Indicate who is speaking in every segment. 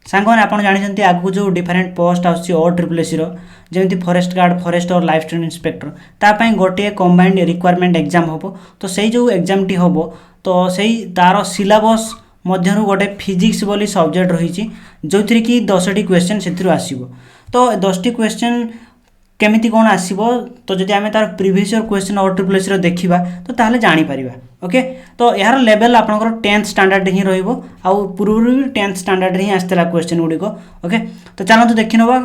Speaker 1: सांगने आप जानते आगु जो डिफरेंट पोस्ट आट्रिपलेसी जमी फॉरेस्ट गार्ड फॉरेस्ट और लाइफ स्टाइल इंस्पेक्टर तापाई गोटे कंबाइंड रिक्वायरमेंट एग्जाम हम तो से जो एग्जाम टी हम तो से तार सिलेबस मध्यरु गोटे फिजिक्स बोली सब्जेक्ट रही जो थी कि 10टी क्वेश्चन से आसो तो 10टी क्वेश्चन केमिति कौन आसो तो जब आम तार प्रीवियस क्वेश्चन आट्रिपलेसी देखा तो ताहले जानीपर ओके तो यार लेवल आपंकर 10th स्टैंडर्ड ही पूर्व भी 10th स्टैंडर्ड ही आसला क्वेश्चन गुड़िक ओके तो चलते देखी ना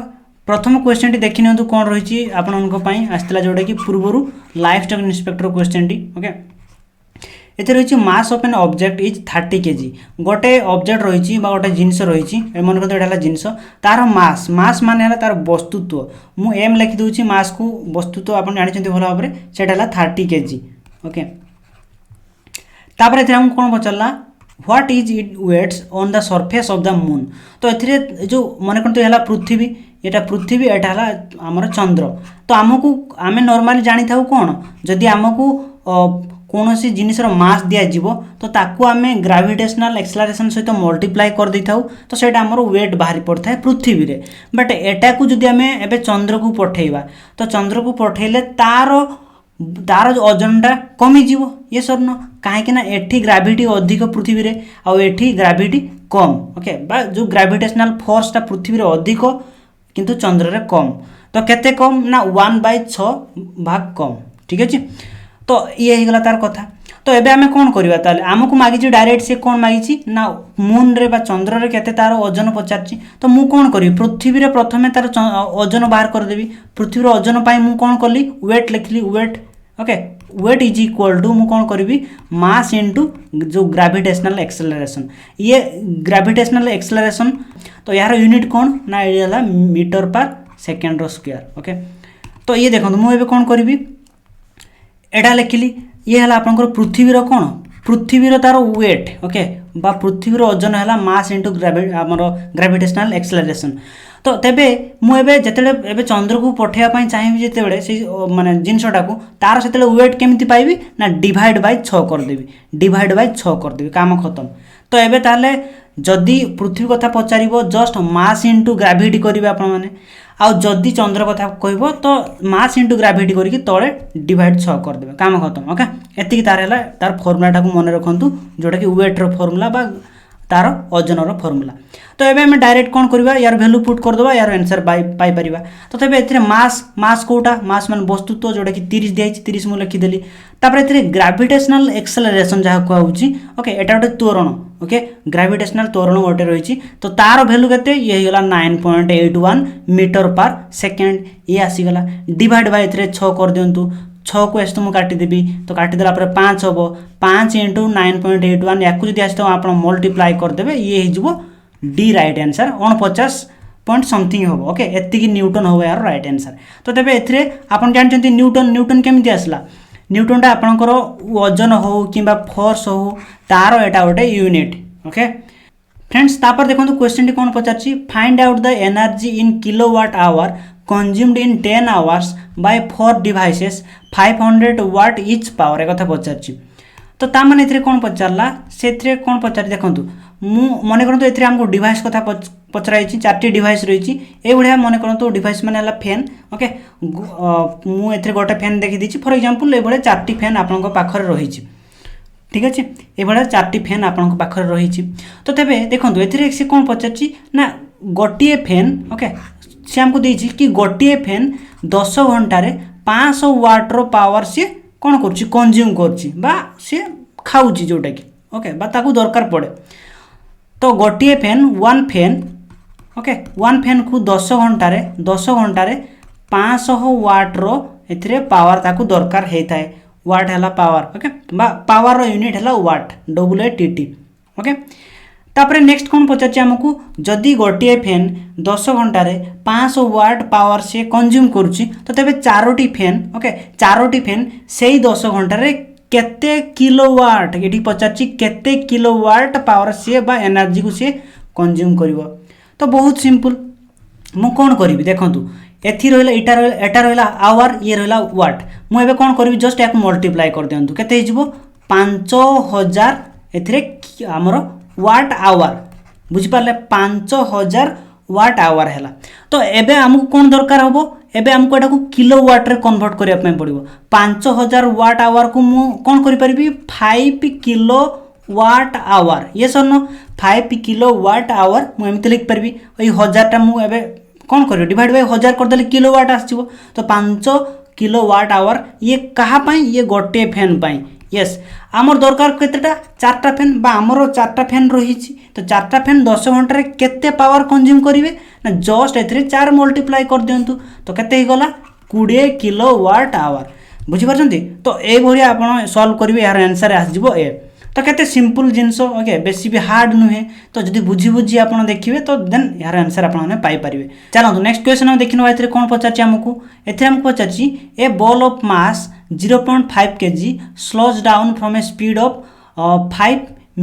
Speaker 1: प्रथम क्वेश्चन टी देखी नि कौन रही आसला जोटा कि पूर्व life style inspector question T okay ये रही mass of an object is 30 kg गोटे ऑब्जेक्ट रही गोटे जिनस रही मन कर जिनस तार मास मास मान तार वस्तुत्व मु एम लिखिदे मास को वस्तुत्व आप जानते भल भाव में से 30 kg ओके तापर हमको कौन पचारा what is it weights on the surface of the moon तो ये जो मन करते है पृथ्वी यहाँ पृथ्वी यहाँ आमर चंद्र तो आमको आम नॉर्मली जानी था कौन जदि आमको कौन सी जिनसर मास दिज्व तो ताकू आम ग्राविटेशनल एक्सेलरेशन सहित मल्टीप्लाई कर दे तो सही आमर वेट बाहरी पड़ता है पृथ्वी रे बट एटा को जदि आम ए चंद्र को पठेवा तो चंद्र को पठेले तार तार ओजनटा कमिज ये सर न कहीं एठी ग्राविटी अधिक पृथ्वी रे आउ एठी ग्राविटी कम ओके बा जो ग्राविटेशनल फोर्सटा पृथ्वी रे अधिक किंतु चंद्र रे कम तो केते कम ना 1/6 भाग कम ठीक है तो ये ही गला तार कथा तो एबे आमे कौन करवा ताले आमको मागी डायरेक्ट से कौन मागी ना मून रे बा चंद्र रे केते तार ओजन पचारची तो मु कौन करी पृथ्वी रे प्रथमे तार ओजन बाहर कर देबी पृथ्वी रे ओजन पाई मु कौन करली वेट लिखली weight okay weight is equal to मु कौन करी मास इनटू जो ग्रेविटेशनल एक्सेलरेशन ये ग्रेविटेशनल एक्सेलरेशन तो यार यूनिट कौन ना ये metre per second square okay तो ये देखो मुझे कौन करी एटा लिखिली ये है आपंकर पृथ्वीर कौन पृथ्वीर तार वेट ओके बा पृथ्वीर ओजन है मास इंटू आमर ग्रेविटेशनल एक्सेलरेशन तो तेबे मुझे जिते चंद्र को पठेवाई चाहिए जिते से माने जिनसटा को तार से वेट केमी पाइबी ना डिवाइड बाय 6 करदेवी डिवाइड बाय 6 करदेवी काम खत्म तो एबे ताले जदि पृथ्वी कथा पचार जस्ट मास इंटू ग्राविटी करेंगे आपण आउ जदि चंद्र कथा कह तो मास इंटू ग्राविटी करके तले डिवाइड 6 करदे काम खत्म ओके एति तार फर्मुला को मन रखु जोटा कि वेट्र फर्मुला बा तार ओजनर फर्मुला तो एबे हम डायरेक्ट कौन करवा यार वैल्यू पुट करदे यार आंसर पाई परिबा तो तबे एथिरे मास मास कोटा मास मान वस्तुत्व जोटा कि 30 दिया 30 मु लिखिदेली तापर एथिरे ग्रेविटेशनल एक्सेलरेशन जहाँ कहूँ ओके एटा गोटे त्वरण ओके ग्रेविटेशनल त्वरण गोटे रही तो तार वैल्यू केते ये होगा 9.81 मीटर पर सेकेंड ये आसीगला डिवाइड बाय 6 कर दिंतु 6 को ऐसे मुझे काटिदेवी तो काटिदेला 5 हम 5 इंटू 9.81 या जब आस आप मल्टीप्लाई करदे ये हो D right answer 49 point something हम ओके एति न्यूटन हम यार राइट आंसर तो तेज ए आप जानते न्यूटन न्यूटन केमी आसला न्यूटनटा आपंकर वजन हो कि फोर्स हो तार एटा गोटे यूनिट ओके फ्रेंड्स तापर देखो क्वेश्चन टी कौन पचार find out the energy in kilowatt hour consumed in 10 hours by 4 devices 500 watt each power एक पचार तो ताने ए कौन पचारा से कौन पचार देखो मन करूँ ये आमको डिवाइस कथा पचराई 4टी डिवाइस रही ये मन करूँ डिवाइस मान फैन ओके मुझे गोटे फैन देखी फॉर एग्जांपल ये 4टी फैन आपण पाखरे रही ठीक अच्छे ये 4टी फैन आपण पाखरे रही तो तेज देखो ये सी कौन पचार ना गोटे फैन ओके सी आमको देती कि गोटे फैन 10 घंटे 500 वाट्र पावर सी कौन कर कंज्यूम कर खाऊँ जोटा कि ओके ताकू दरकार पड़े तो गोटे fan one fan okay one fan को 10 घंटे 500 वाट्र ए पावर ताकू दरकार होता है वाट है पावर ओके पावर यूनिट है वाट WATT ओके तापर नेक्स्ट कौन पचार आमको जदि गोटे फैन 10 घंटे 500 वाट पावर से कंज्यूम करुच्ची तो तेज 4टी फैन ओके 4टी फैन से 10 घंटे केते किलोवाट ये पचार केते किलोवाट पावर सी बा एनर्जी को सी कंज्यूम करिवो तो बहुत सिंपल मु कौन करी देखूँ एथि रहा एटा रहा आवर ये रहा वाट मुझे कौन करी जस्ट या मल्टीप्लाई कर दिंतु केते 5000 एथिरे आमर वाट आवर बुझिपारे 5000 वाट आवर है। तो एबे आमको कौन दरकार हम एबे आमको एटा को किलोवाट रे कन्वर्ट करने पड़ो 5000 वाट आवर को मु कौन करि परिबी 5 किलोवाट आवर ये सर 5 किलोवाट आवर मु एमती लिख पारि ये 1000 टा मु एबे कौन कर डिवाइड बाय 1000 करदे किलोवाट आसो तो 5 किलोवाट आवर ये कहा पाई ये गोटे फैन पाई यस आमर दरकार केतेटा 4टा फैन बा आमर 4टा फैन रही तो 4टा फैन 10 घंटा रे केते पावर कंज्यूम करिवे ना जस्ट एथरे 4 मल्टीप्लाई कर दियंतु तो केते ही गला 20 किलोवाट आवर बुझी परछंती तो ए भरिया आपण सॉल्व करिवे यार आंसर आस जिवो ए तो केते सिंपल जिंस ओके बेसी भी हार्ड नुहे तो जदि बुझी बुझी आपण देखिवे तो देन यार आंसर आपण ने पाई परिवे चलो नेक्स्ट क्वेश्चन हम देखिनो एथरे कोन पचाची हमकु एथरे हमकु पचाची a ball of mass 0.5 kg slows down from a speed of 5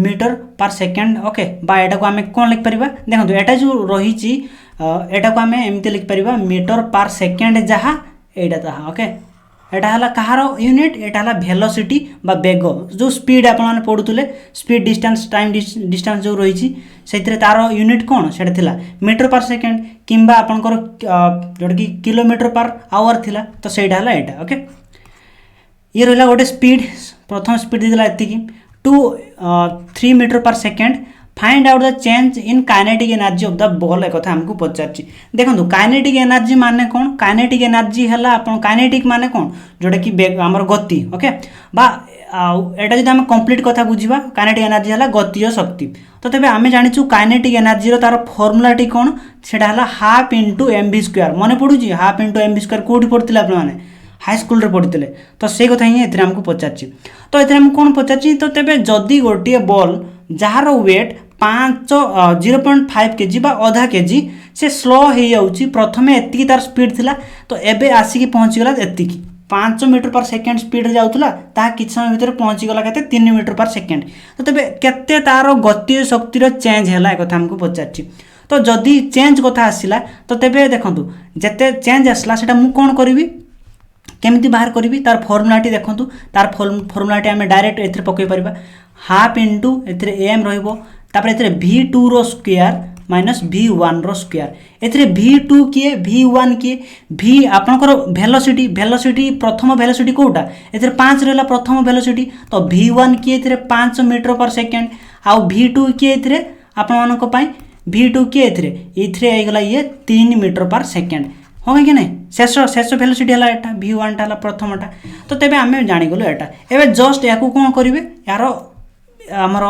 Speaker 1: metre per second okay बा एटा को आमे कोन लिख परिबा देखंतु एटा जो रही ची एटा को आमे एमते लिख परिबा मीटर पर सेकेंड जहा एटा तहा ओके एटा हला कहार यूनिट एटा हला वेलोसिटी बा बेग जो स्पीड आपण माने पढुतले स्पीड डिस्टेंस टाइम डिस्टेंस जो रही ची सेतिरे तारो यूनिट कोन सेटा थिला मीटर पर सेकेंड किंबा आपनकर जोड की किलोमीटर पर आवर थिला तो सेटा हला एटा ओके ये रहा गोटे स्पीड प्रथम स्पीड देला एतिकी 3 metre per second find out the change in kinetic energy of the ball एक कथा हमको पचारची देखंतु काइनेटिक एनर्जी माने कोन काइनेटिक एनर्जी हला आपण काइनेटिक माने कोन जोटा कि हमर गति ओके बा एटा जदि हम कंप्लीट कथा बुझिबा काइनेटिक एनर्जी हला गतिय शक्ति तो तबे आमे जानिछु काइनेटिक एनर्जी रो तार फार्मूला टी कोन सेटा हला हाफ इनटू mv² माने पडुची हाफ इनटू mv² कोठी पडतिला आपण माने हाई स्कूल रे पढ़ते तो से कथा ही एथरे हमको पचारची तो एथरे हम कौन पचारची तो तेबे जदि गोटे बॉल जार वेट 0.5 kg बा आधा केजी से स्लो हो जाउची प्रथमे एतिकी तार स्पीड थिला तो एबे आसी की पहुंची गला एतिकी 5 मीटर पर सेकेंड स्पीड रे जाउतला ता किछ समय भीतर पहुंची गला केते 3 मीटर पर सेकेंड तो तेबे केते तार गति शक्ति रो चेंज हैला एक कथा हमको पचारची तो जदि चेंज कथा आसिला तो तेबे देखंतु जते चेंज आसला सेटा मु कोन करबी केमती बाहर करी तार फर्मुलाटी देखंतु तार फर्मुलाटी आमे डायरेक्ट एथरे पकई परबा हाफ इनटू एथरे एम रहइबो तापर एथरे v2 रो स्क्वायर माइनस v1 रो स्क्वायर एथरे v2 किए v1 किए v आपनकर वेलोसिटी प्रथम वेलोसिटी कोटा एथरे 5 रहला प्रथम वेलोसिटी तो v1 किए एथरे 5 मीटर पर सेकेंड आ v2 किए एथरे आपन मानक पई v2 किए एथरे आइगला ये 3 मीटर पर सेकेंड हो कि नहीं शेष वेलोसिटी है एटा v1 टा प्रथमटा तो तेबे आमे जानि गलो एटा एबे जस्ट याकू कोन करिवे यार हमर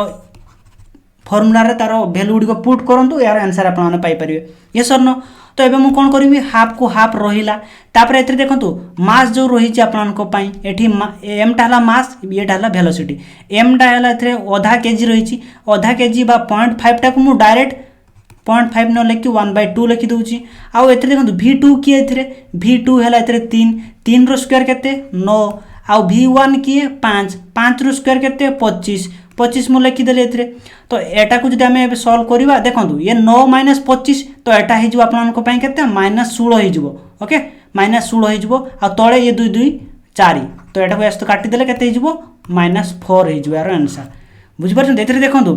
Speaker 1: फार्मूला रे तार वैल्यू गुडी को पुट करंतु यार आंसर आपन माने पाई परिवे यस और नो तो एबे मु कोन करिवी हाफ को हाफ रहिला तापर एथरे देखंतु मास जो रही छि आपन को पाई एठी m टा हला मास ये टा हला वेलोसिटी m टा हला एथरे आधा केजी रही छि आधा केजी बा 0.5 टा को मु डायरेक्ट 0.5 न लिखि 1/2 लिखि दूची आउ एथरे देखंतु v2 की एथरे v2 हला एथरे 3 रो स्क्वायर केते 9 आउ v1 की 5 रो स्क्वायर केते 25 मु लिखि देले एथरे तो एटा को जदि हमें सॉल्व करबा देखंतु ये 9 - 25 तो एटा हे जो आपन को पई केते -16 हे जबो ओके -16 हे जबो आ तळे ये 2 2 4 तो एटा को एस तो काटि देले केते हे जबो -4 हे जबो यार आंसर बुझि परछन एथरे देखंतु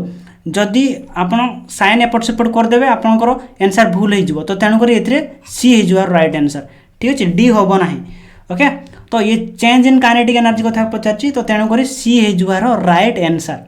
Speaker 1: जदि आपन साइन एपट सेपट कर देबे आपनकर आंसर भूल हे जबो तो तेनु करी एथरे सी हे जबो राइट आंसर ठीक अछि डी होबो नाही ओके तो ये चेंज इन काइनेटिक एनर्जी कथा पचारची तो तेनु करी सी हे जबो राइट आंसर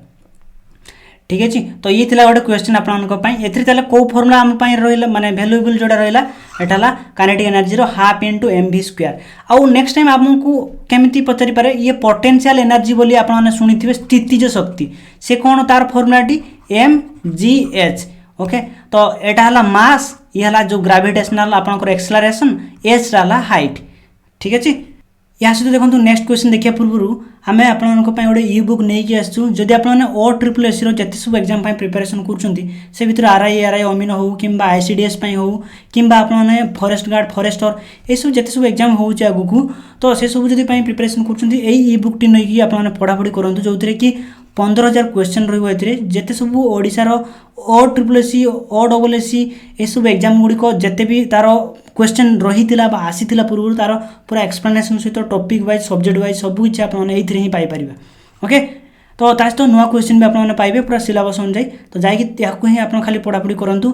Speaker 1: ठीक अछि तो ये थिला गोटे क्वेश्चन आपन को पई एथरे तले को फार्मूला हम पई रहिला माने वैल्यूएबल जोडा रहिला एटाला काइनेटिक एनर्जी रो हाफ इनटू mv² आउ नेक्स्ट टाइम आपनको केमिति पचारि पारे ये पोटेंशियल एनर्जी बोली आपन माने सुनिथिबे स्थितिज शक्ति से कोन तार फार्मूलाटी mgh ओके तो एटा हला मास ये हला जो ग्रेविटेशनल आपन को एक्सेलरेशन h हला हाइट ठीक अछि या सहित देखो नेक्स्ट क्वेश्चन देखिया पूर्व आमे आपन को पई ओडे ई बुक नै कि आसछु जदि आपन ओ ट्रिपल एस रो जति सब एग्जाम पई प्रिपरेशन करछंती से भीतर आरआई अमीनो हो किंबा आईसीडीएस पई हो किंबा आपन फॉरेस्ट गार्ड फॉरेस्टर ए सब जति सब एग्जाम हो छ आगु तो से सब जदि पई प्रिपरेशन करछंती एई ई बुक टी नै कि आपन पढा पढी करंतु जोथरे कि 15000 क्वेश्चन रहिबो एथरे जेते सब ओडिसा रो O triple S O double S ए सब एग्जाम गुडी को जेते भी तारो क्वेश्चन रही थिला बा आसी थिला पूर्व तारो पूरा एक्सप्लेनेशन सहित टॉपिक वाइज सब्जेक्ट वाइज सब कुछ आपन एथरे ही पाई परिबा ओके तो ता सहित नुआ क्वेश्चन भी आपने पाइबे पूरा सिलेबस अनुसार। तो जाकि ही आप खाली पढ़ापढ़ी करूँ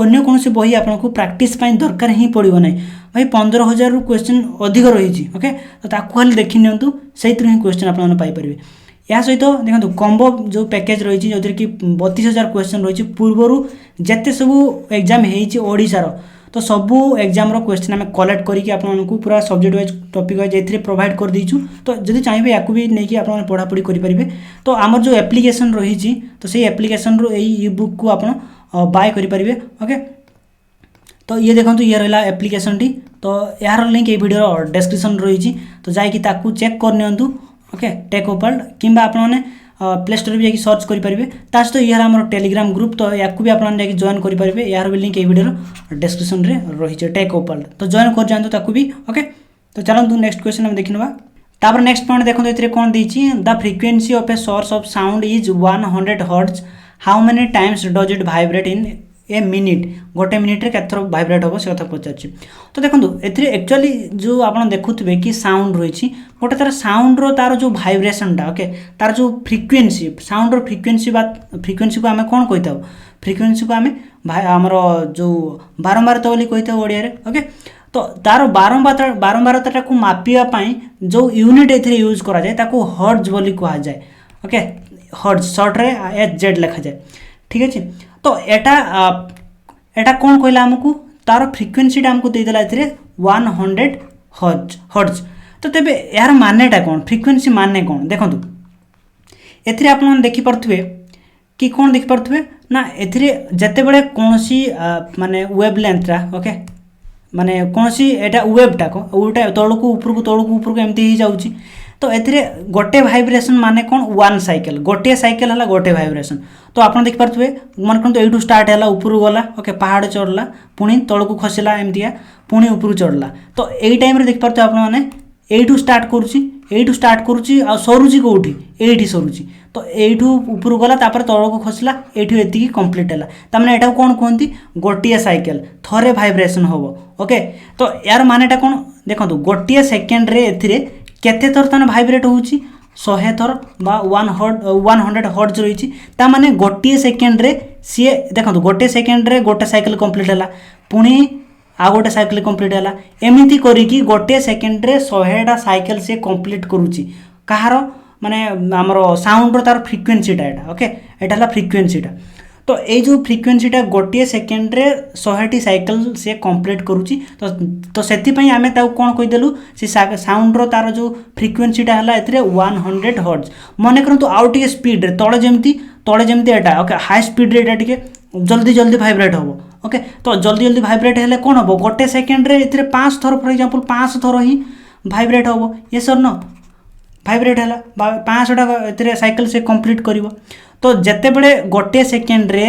Speaker 1: आने कौन बही आपको प्रैक्टिस दरकार ही पड़ो ना भाई 15,000 रु क्वेश्चन अधिक रही ओके। तो ताकू खाली देखी नियंतु से ही क्वेश्चन आपने पाइपर। या सहित देखो कॉम्बो जो पैकेज रही जो कि 32,000 क्वेश्चन रही पूर्वर जिते सब एग्जाम होशार तो सबू एग्जाम क्वेश्चन आम कलेक्ट करके आपको पूरा सब्जेक्ट वाइज टॉपिक वाइज ए प्रोवाइड कर दीचु। तो जब चाहिए या भी नहीं आप पढ़ापढ़ी करेंगे। तो आमर जो एप्लिकेशन रही तो से एप्लिकेशन रू ई बुक को आप बाय करेंगे ओके। तो ये देखो ये रहा एप्लिकेशन टी। तो यार लिंक ये वीडियो डिस्क्रिप्शन रही तो जाकि चेक करनी ओके टेक ओपाल्ट कि आपने प्ले स्टोर भी सर्च करेंगे। सहित यार आम टेलीग्राम ग्रुप तो या भी आपने जॉइन करेंगे। यार भी लिंक ये वीडियो डिस्क्रिप्शन रही टेक ओपाल्ट तो जॉइन कर जातु भी ओके। तो चलते नेक्स्ट क्वेश्चन हम देखा तापर नेक्स्ट पॉइंट देखो ये कौन देती the frequency of a source of sound is 100 hertz how many times does it vibrate in A minute गोटे मिनिट्रे केत वाइब्रेट हम से कथा पचार। तो देखो ये एक्चुअली जो आप देखुए कि साउंड रही गोटे तार साउंड तार जो भाइब्रेशनटा ओके तार जो फ्रिक्वेंसी साउंड फ्रिक्वेंसी फ्रिक्वेंसी को आम कौन कही था फ्रिक्वेंसी को आम आमर जो बारंबारता बोली कही था ओडिया ओके। तो तार बारंबारता को मापियापाई जो यूनिट ए यूज करा जाए ताको हर्ट्ज बोली कहा जाए ओके। हर्ट्ज सर्ट्रे HZ लिखा जाए ठीक अच्छे। तो एटा कौन कहला आमको तार फ्रिक्वेंसीटा आमको देदेला 100 हर्ट्ज। तो तेबे यार मानेटा कौन फ्रिक्वेंसी माने कौन देखो एथिरे आप देखिपे कि कौन देखिपे ना एथिरे जते बड़े कौन सी माने वेब लेंथरा ओके माने कौन सी एटा वेबटा को उल्टा तलू ऊपर एमती ही जाउची। तो एथिरे गोटे भाइब्रेशन माने कौन वन साइकिल गोटे साइकिल है गोटे भाइब्रेशन। तो आप देखिपे मन कहते यू स्टार्ट है ऊपर गला ओके पहाड़ चढ़ला पुणी तलू खसला एमतिया पुणी ऊपर चढ़ला। तो यही टाइम देखिपे आपने यू स्टार्ट करुच्ची आ सरुची कौटी ये सरुची। तो यू ऊपर गला तलू खसला ये कंप्लीट है तमें यहाँ कौन कहती गोटे साइकिल थरे भाइब्रेशन हम ओके। तो यार मानेटा कौन देखो गोटे सेकेंड्रे ए केते थर ताने भाइब्रेट होउची 100 थर बा 100 हर्ट्ज रही ताने गोटे सेकेंड्रे सी देखो गोटे सेकेंड्रे गोटे साइकिल कंप्लीट है पुणी आ गोटे साइकिल कंप्लीट है एमती करिकी गोटे सेकेंड्रे 100टा साइकिल से कंप्लीट करुची कहार माने आमर साउंड तार फ्रिक्वेंसीटा एटा ओके एटा फ्रिक्वेंसीटा। तो ये जो फ्रिक्वेंसीटा गोटे सेकेंड्रे 100टी साइकिल से कंप्लीट करुची। तो से आम कौन कहीदेलु से साउंड तार जो फ्रिक्वेंसीटा है 100 हर्ट्ज मन करूँ आउ टे स्पीड तले जमती एटा ओके हाई स्पीड रे टे जल्दी भाइब्रेट हम ओके। तो जल्दी भाइब्रेट है कौन हम गोटे सेकेंड्रे ए 5 थर फॉर एग्जांपल 5 थर ही भाइब्रेट हम ये सर न भाइब्रेट है 5टा साइकिल से कंप्लीट कर। तो जिते बड़े गोटे सेकेंड्रे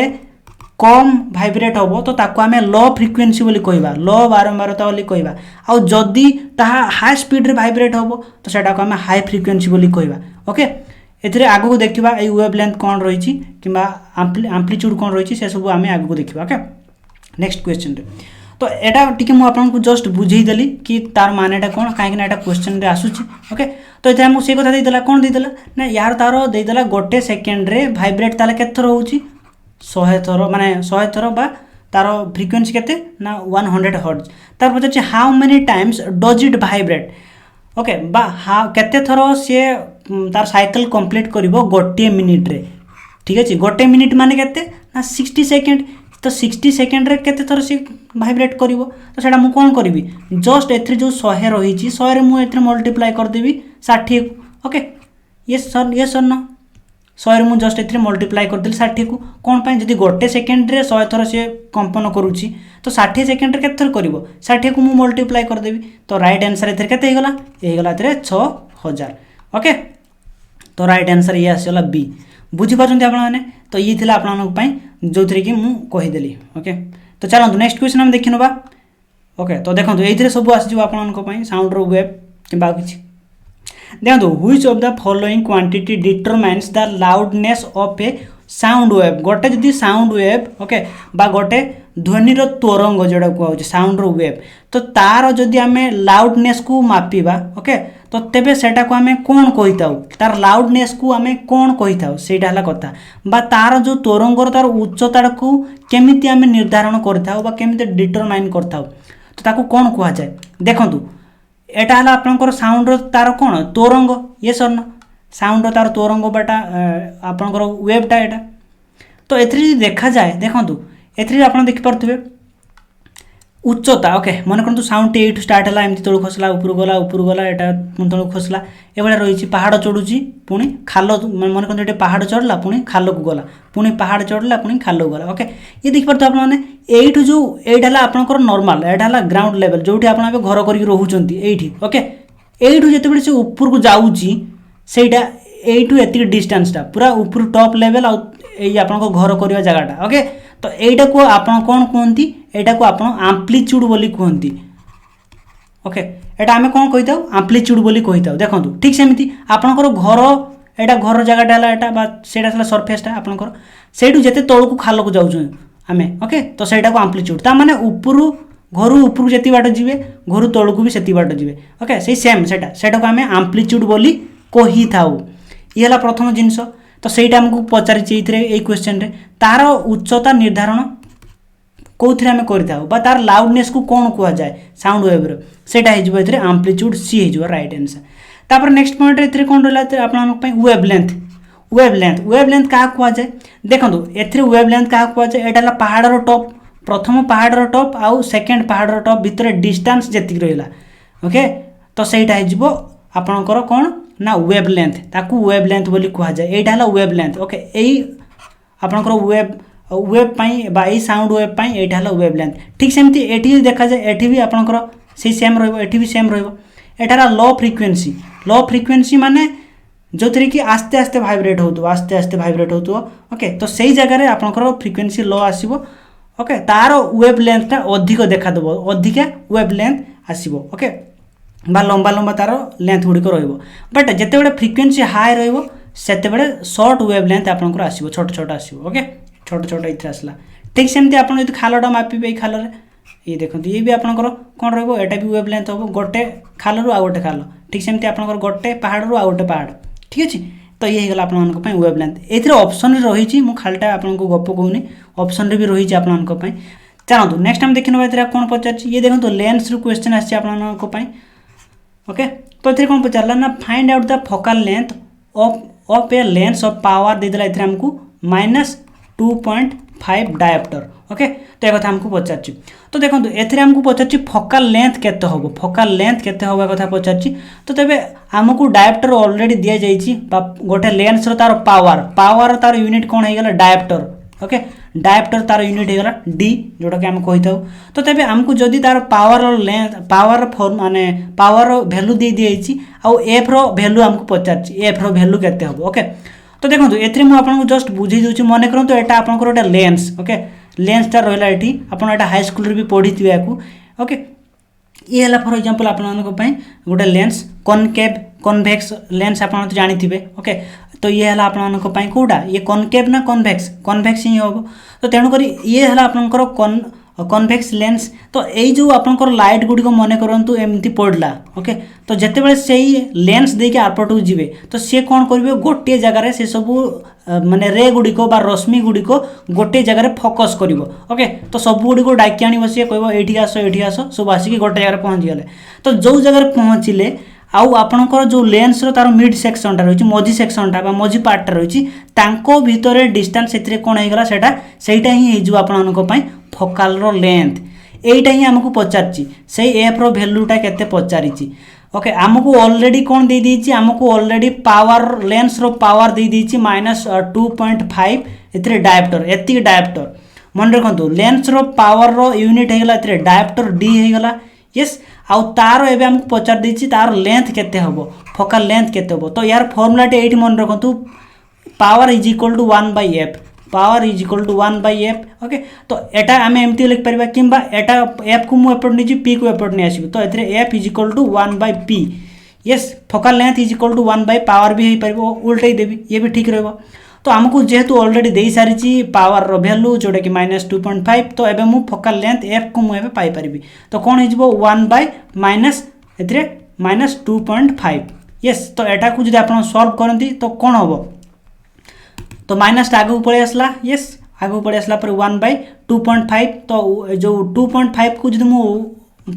Speaker 1: कम भाइब्रेट हम तो ताको आमे लो फ्रिक्वेंसी बोली कहवा लो बारंबारता बोली कहवा आउ जदि ताहा हाई स्पीड रे भाइब्रेट हम तो सेटा को आमे हाई फ्रिक्वेंसी बोली कहवा ओके। एथिरे आगु को देखिबा ए वेव लेंथ कौन रही किंबा एम्प्लीट्यूड कौन रही से सब आमे आगु को देखिबा ओके। नेक्स्ट क्वेश्चन रे तो एटा टिके मु आपनको जस्ट बुझेदेली कि तार मानेटा कौन कहीं एटा क्वेश्चन रे आसुची ओके। तो ये आमको से कथा देदेला कौन देदेला ना यार तार देदेला गोटे सेकेंड रे भाइब्रेट ताले केते थर होउची 100 थर माने 100 थर बा तार फ्रिक्वेंसी केते ना 100 हर्ट्ज। तार पछे how many times does it vibrate okay बा हाउ केते थर से तार साइकिल कंप्लीट करिवो गोटे मिनिट रे ठीक अछि। गोटे मिनिट माने केते ना 60 सेकेंड। तो 60 सेकेंड रे केते थर से भाइब्रेट करिवो तो सेटा मु कोन करिवि जस्ट एथरे जो 100 रही 100 रे मु एथरे मल्टीप्लाई कर देबी 60 ओके। ये सर न 100 रे मु जस्ट एथरे मल्टीप्लाई कर देली 60 को कोन पय जदि गोटे सेकेंड रे 100 थर से कंपन करूची तो 60 सेकेंड रे केते थर करिवो 60 को मु मल्टीप्लाई कर देबी। तो राइट आंसर एथरे केते हे गला एथरे 6000 ओके। तो राइट आंसर ये आसीला बी बुझी पाछन्ते आपण माने। तो ये थिला आपण पय जो थरे कि मु कहि देली ओके। तो चलंतु नेक्स्ट क्वेश्चन हम देखि नबा ओके। तो देखंतु एथिरे सब आसी जो आपण पय साउंड रो वेव किबा किछि देखो which of the following quantity determines the loudness of A sound wave गोटे जदि साउंड वेव ओके बा गोटे ध्वनिर तरंग जोड़ा कहूँ साउंड रो वेव तो तार जदि आम लाउडनेस को मापिबा ओके। तो तो तेबे सेटा को आमे कोन कहिताउ तार लाउडनेस को आमे कोन कहिताउ सेटा हला कथा बा तार जो तरंगर तार उच्चता को केमिति आमे निर्धारण करथाउ बा केमिति डिटरमाइन करथाउ तो ताको कोन कुआ जाय देखंतु एटा हला आपनकर साउंड रो तार कोन तरंग ये सरन साउंड रो तार तरंग बाटा आपनकर वेवटा एटा तो एथरि देखा जाए देखंतु एथरि आपन देख परथबे उच्चता ओके मन करतु साउंड एठू स्टार्ट हला एमती तळु खसला ऊपर गला एटा पुन तळु खसला एबळे रहिछि पहाड़ चढुछि पुनी खाल मन करतु एटे पहाड़ चढला पुनी खाल को गला पुनी पहाड़ चढला पुनी खाल को गला ओके ये देख परतु आपन माने एठू जो एटा हला आपनकर नॉर्मल एटा हला ग्राउंड लेवल जोठी आपन अबे घर करिक रहउचंती एठी ओके एठू जेतेबेले से ऊपर को जाउछि सेटा एठू एति डिस्टेंस ता पूरा ऊपर टॉप लेवल आ एई आपनको घर करिया जगाटा ओके तो एटा को आपन कोन कहंती एटा को आपन एम्प्लीट्यूड बोली कहंती ओके एटा हमें कोन कहिताउ एम्प्लीट्यूड बोली कहिताउ देखंतु ठीक सेमिति आपनकर घर एटा घर जगाटा हला एटा बा सेटा हला सरफेसटा आपनकर सेठू जेते तळ को खाल को जाउछु हमें ओके तो सेटा को एम्प्लीट्यूड ता माने ऊपरू घरु ऊपरू जेति बाट जिवे घरु तळ को भी सेति बाट जिवे ओके सेही सेम सेटा को हमें एम्प्लीट्यूड बोली कहिताउ ई हला प्रथम जिंस तो सेटा हमको पचारिछि इथरे ए क्वेश्चन रे तार उच्चता निर्धारण कोथरे हमें करथाउ बा तार लाउडनेस को कोन कुआ जाय साउंड वेव रे सेटा हे जबो इथरे एम्प्लीट्यूड सी हे जबो राइट आंसर तापर नेक्स्ट पॉइंट रे इथरे कोन रहला त आपन पई वेवलेंथ का कुआ जाय देखंतु एथरे वेवलेंथ का कुआ जाय एटाला पहाड़ रो टॉप प्रथम पहाड़ रो टॉप आउ सेकंड पहाड़ रो टॉप भीतर डिस्टेंस जेति रहला ओके तो सेटा हे जबो आपनकर कोन ना वेवलेंथ ताकू वेवलेंथ बोली कुआ जाय एटा हला वेवलेंथ ओके एई आपनकर वेव पाई बा एई साउंड वेव पाई एटा हला वेवलेंथ ठीक सेमती एठी देखा जाय एठी भी आपनकर से सेम रहबो एठी भी सेम रहबो एटारा लो फ्रीक्वेंसी माने जोतरी कि आस्ते आस्ते वाइब्रेट होतो ओके तो सही जगह रे आपनकर फ्रीक्वेंसी लो आसीबो ओके तार वेवलेंथ ता अधिक देखा दबो अधिक वेवलेंथ आसीबो ओके बा लंबा लंबा तार लेंथ गुड़िक रहिबो बट जेते बेले फ्रीक्वेंसी हाई रहिबो सेते बेले शॉर्ट वेवलेंथ आपनकर आसीबो छोट छोट आसीबो ओके छोट छोट इथरा आसला ठीक सेमती आपन यदि खालडा मापिबे खाल रे ये देखंतु ये भी आपनकर कोन रहिबो एटा भी वेवलेंथ होबो गोटे खाल रु आ गोटे खाल ठीक सेमती आपनकर गोटे पहाड़ रु आ गोटे पहाड़ ठीक अछि तो ये हेगला आपनक पई वेवलेंथ एथरे ऑप्शन रे रहिछि मु खालटा आपनक गप्प कहूनी ऑप्शन रे भी रहिछि आपनक पई चलंतु नेक्स्ट टाइम देखिनो एथरे कोन पचारछि ये देखंतु लेंस रु क्वेश्चन आछि आपनक पई ओके तो इथे कोन पचारला ना find out the focal length of a lens of power दे देला इथे हमको -2.5 डायोप्टर ओके तो एक कथा हमको पचारछि तो देखंतु एथरे हमको पचारछि फोकल लेंथ केते होबो कथा पचारछि तो तबे हमको डायोप्टर ऑलरेडी दिया जाईछि गोटे लेंस रो तार पावर तार यूनिट कोन हे गेला डायोप्टर ओके डायोप्टर तार यूनिट हे गेला डी जोटा कि हम कहिताउ तो तबे हमको जदी तार पावर फॉर्म माने पावर वैल्यू दे दियछि आ एफ रो वैल्यू हमको पचारछि एफ रो वैल्यू केते होबो ओके तो देखंतु एथरे मु आपन को जस्ट बुझी दोछि मने करंतु एटा आपन को एटा लेंस ओके लेंस ता रहला एठी आपन एटा हाई स्कूल रे भी पढिथिबे याकू ओके ये हला फॉर एग्जांपल आपन को पई गोटे लेंस कॉनकेव कन्वेक्स लेंस आपन तो जानिथिबे ओके तो ये हला आपन को पई कोडा ये कॉनकेव ना कन्वेक्स ही होबो तो तेनु करी ये हला आपन को कन्वेक्स लेंस तो एई जो आपन को लाइट गुडी को मने करंतु एमती पडला ओके तो जते बेले सेही लेंस दे के आरपटू जिवे तो से कोन करबे गोटे जगह रे से सब माने रे गुडी को बा रश्मि गुडी को गोटे जगह रे फोकस करिवो ओके तो सब गुडी को डाकी आनी बसिए कहबो एठी आसो सब आसी के गोटे जगह रे पहुंच गेले तो जो जगह रे पहुंचिले आउ आपनकर जो लेंस रो तार मिड सेक्शन टा रहिछि मझी सेक्शन टा बा मझी पार्ट टा रहिछि तांको भितरे डिस्टेंस एथरे कोन हे गेला सेटा ही हे जो आपनक पई फोकल रो लेंथ एटा ही हमकु पचारछि सेही एफ रो वैल्यूटा केते पचारिछि ओके हमकु ऑलरेडी कोन दे दिछि हमकु ऑलरेडी पावर लेंस रो पावर दे दिछि -2.5 एथरे डायोप्टर एति डायोप्टर मन रखंतु लेंस रो पावर रो यूनिट हे गेला एथरे डायोप्टर डी हे गेला यस आउ तार एबे हमकु पचार दिछि तार लेंथ केते होबो फोकल लेंथ केते होबो तो यार फार्मूला टे एठी मन रखंतु power is equal to 1/f power is equal to 1/f okay तो एटा हमें एमती लिख परबा किंबा एटा f को मु एपट निछि p को एपट नै आसीबो तो एथरे f is equal to 1/p yes focal length is equal to 1/पावर भी हे परबो उल्टे ही देबी ये भी ठीक रहबो तो हमकु जेहेतु ऑलरेडी देई सारिछि पावर रो वैल्यू जोटा कि -2.5 तो एबे मु फोकल लेंथ f को मु एबे पाई परबी तो कोन हे जबो 1 बाय माइनस एथरे -2.5 यस। तो एटा को जब आप सॉल्व करती तो कौन हम तो माइनस आगे पलि आसला यस आगे पलि आसला पर 1/2.5 तो जो 2.5 को जो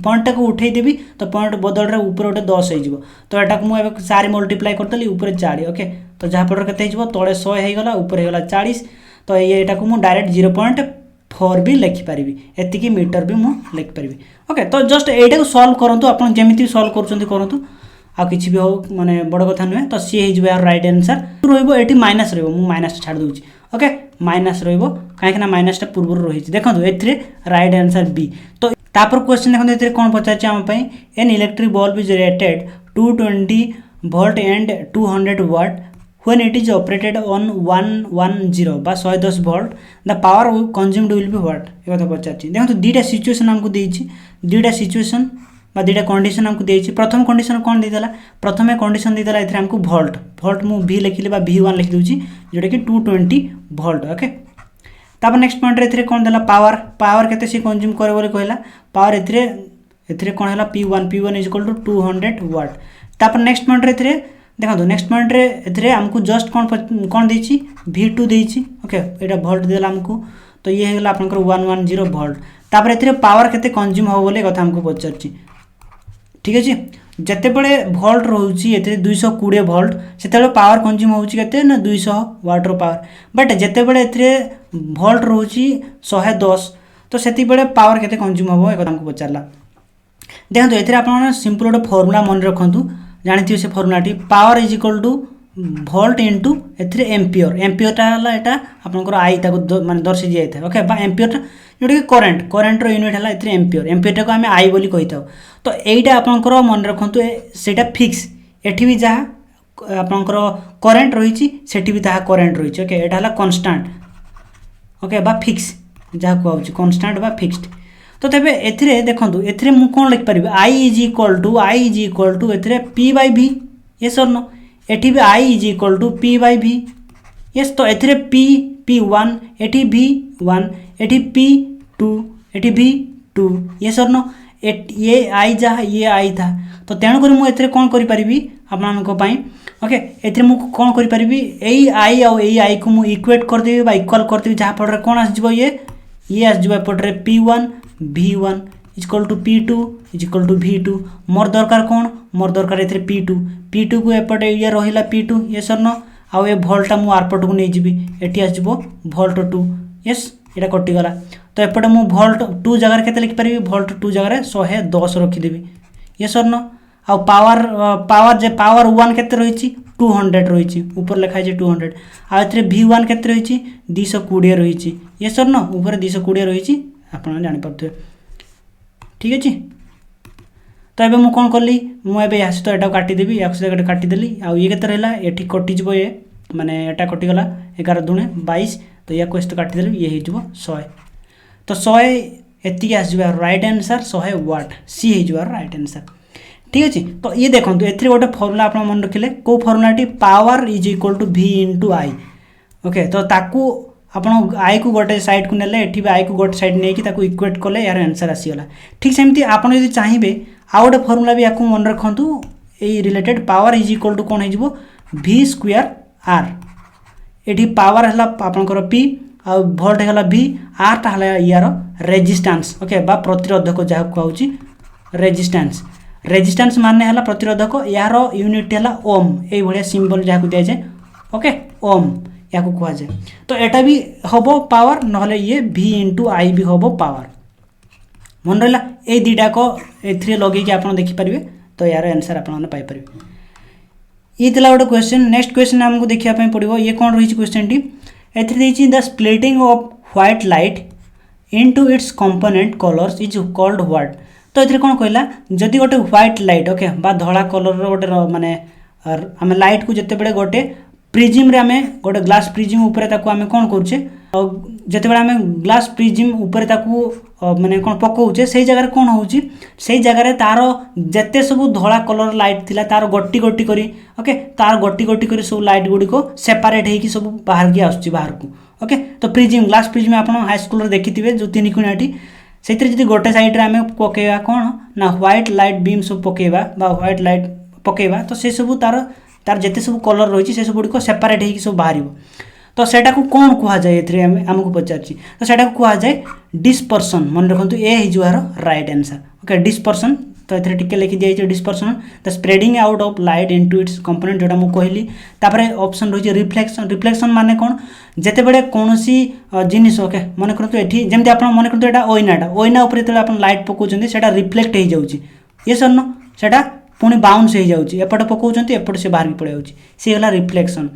Speaker 1: पॉइंट को उठे देवी तो पॉइंट बदल रे ऊपर गोटे 10 हो तो एटा को मुझे 4 मल्टीप्लाई करदेली ऊपर 4 ओके तो जहाँ फल के तले 100 होगा ऊपर होगा 40 तो यहाँ को मुझे डायरेक्ट 0.4 भी लिखिपारि एतिकी मीटर भी मुझे लिखिपारि ओके। तो जस्ट यहाँ को सॉल्व करूँ आप जमी सॉल्व करूँ आ किसी भी हो माने बड़ कथा नुहे तो सी यार राइट आंसर रही माइनस माइनस छाड़ दूसरी ओके माइनस रही माइनस पूर्व रही देखो ए राइट आंसर बी। तो तापर क्वेश्चन देखो ये कौन पचार आम an electric bulb is rated 220 volt and 200 watt when it is operated on 110 बा 110 volt the power consumed will be what ये कथा पचार देखो दुईटा सिचुएशन आमको देछि दुईटा सिचुएशन बा दुईटा कंडीशन आमको देछि प्रथम कंडीशन कौन देदेला प्रथम कंडीशन देदेला एथरे हमको वोल्ट वोल्ट मु भी लिखिले बा V1 लिखि दोछि जोटा कि 220 वोल्ट ओके। तापर नेक्स्ट पॉइंट रे कौन देला पावर पावर केते से कंज्यूम करे बोले कहला पावर एथरे कौन हैला P1 इज इक्वल टू 200 वाट। तापर नेक्स्ट पॉइंट रे देखो नेक्स्ट पॉइंट रे एथरे हमको जस्ट कौन देछि V2 देछि ओके एटा वोल्ट देला हमको तो ये हैला आपनकर 110 वोल्ट। तापर एथरे पावर केते कंज्यूम हो बोले कथा हमको पचारछि ठीक अच्छे जिते बड़े भोल्ट रोचे ये 220 भोल्ट से पावर कंज्यूम होती 200 वाटर पावर बट जिते बड़े भोल्ट रोचे 110 तो से पावर केते कंज्यूम हम एक पचारा देखो ये आप सिंपल गोटे फर्मूला मन रखु जानते से फर्मूलाटी power is equal to volt into ampere एम्पियरटा है यहाँ आपंकर आई माने दर्शा जाए ओके एम्पियरटा जोटा कि करेन्ट यूनिट है ये एम्पियर एम्पियरटा को आम आई बोली कही था तो यहीटा आपंकर मन रखु सेटा फिक्स एठी भी जहाँ आपंकर करेन्ट रही भी ताहा करेन्ट रही ओके यहाँ है कन्स्टांट ओके बा फिक्स जहाँ कहूँ कन्स्टांट बा फिक्सड तो तेरे एथिरे देखो एथिरे मु कौन लिखिपारि आई इज इक्वल टू एथिरे पी बाय भी यस और नो एठी भी I is equal to P by V yes तो एथिरे P1 एठी V1 एठी P2 एठी V2 यस और नो ये आई जहाँ ये आई था तो तेणुक मुझे कौन करी आपण ओके एथिरे मु कौन करी यही आई आउ यही आई को मुझे इक्वेट करदेवी बा इक्वल करदेवी जहाँ फल कौन आसो ये आसो एपटे P1 V1 equal to P2 equal to V2 मोर दरकार कौन मोर दरकार एथिरे P2 को एपटे ये रहिला P2 यस और नो आउ ये भोल्टा मु आरपट को नहीं जीवी एटी आसो भोल्ट 2 यस यहाँ कटिगला तो एपटे मु भोल्ट 2 जगह के लिखिपारि भोल्ट 2 जगह 110 रखिदेवी यस और नो आउ पावर 1 केते रही 200 रही ऊपर लिखाई 200 आ V1 केते रही 220 रही यस और नो ऊपर 220 रही आप जानीपे ठीक अच्छे। तो ये मुझे कौन कली मुझे यहाँ सहित यहाँ काटिदेवी या सहित काटिदेली आउ ये के रहा ये कटिज ये माने यहाँ कटिगला 11 दूणे 22 तो या सहित काटिदेली ये हो 100 तो 100 एति आसो राइट आंसर 100 वाट सी हो राइट आंसर ठीक अच्छे। तो ये देखो ए गोटे फर्मूला आप मन रखिले कौ फर्मूलाटी power is equal to V into I okay तो ताकू आपण आई को गोटे साइड को नेले एठी भी आई को गोटे साइड नहीं कि इक्वेट कले यार आंसर आसीगला ठीक सेमती आपन यदि चाहिए आउ गोटे फर्मूला भी आपको मन रखु यही related power is equal to कौन हो V स्क्वायर R ये पावर है आपंकर P आ भोल्ट है V R टा है यार रेजिस्टेंस ओके बा प्रतिरोधक जहाँ कहूँ रेजिस्टेंस माने है प्रतिरोधक यार यूनिट है ओम ये भाया सिंबल जहाँ दि जाए ओके ओम या कह जाए तो यहाँ भी हम पावर ना ये V इंटू आई भी हम पावर मन रहा ये दुटा को ए लगे आप देखिपारे तो यार आंसर आपरे ये गोटे क्वेश्चन नेक्स्ट क्वेश्चन आमको देखापी पड़ो ये कौन रही question T A the splitting of white light into its component colours is called what तो ये कौन कहला जदि गोटे व्हाइट लाइट ओके बा धला कलर गोटे माने आम लाइट को जिते बड़े गोटे प्रिजिम रे आमे गोटे ग्लास प्रिजिम उपरे ताकू आमे कौन करूचे जिते बड़े आमे ग्लास प्रिजिम उपरे ताकू माने कौन पकाउचे से जगह कौन होउची से जगह तार जेते सब धला कलर लाइट थिला तार गोटी गोटी करी ओके तार गोटी गोटी करी सब लाइट गुडी को सेपरेट हेकी सब बाहर की आसुची बाहर को ओके तो प्रिजिम ग्लास प्रिजिम आपण हाई स्कूल रे देखिथिबे जो 3 कोणाटी से जब गोटे सैड्रे आम पकईवा कौन ना व्हाइट लाइट बीम सब पकईवा व्हाइट लाइट पकईवा तो से सब तार तार जिते सब कलर रही से सब गुड़िक सेपारेट होगी सब बाहर तो सेटा को कौन कहुए आमको पचार तो सेटा को कहुए डिस्पर्सन मन रखु ए हो राइट आंसर ओके डिस्पर्सन तो ये टिके लिखी दिखाई dispersion the spreading out of light into its component जोटा मुझे कहली तापर ऑप्शन रही रिफ्लेक्शन रिफ्लेक्शन माने कौन जिते बड़े कौन जिनिस ओके मन करते ये जमी आप मन करते ओइना उपर जो आप लाइट पकाउं से रिफ्लेक्ट हो जाऊँगी ये सर न से पुणी बाउंस हो जाऊँगी एपटे पकाउं एपटे से बाहर पड़े जाऊँगी सी है रिफ्लेक्शन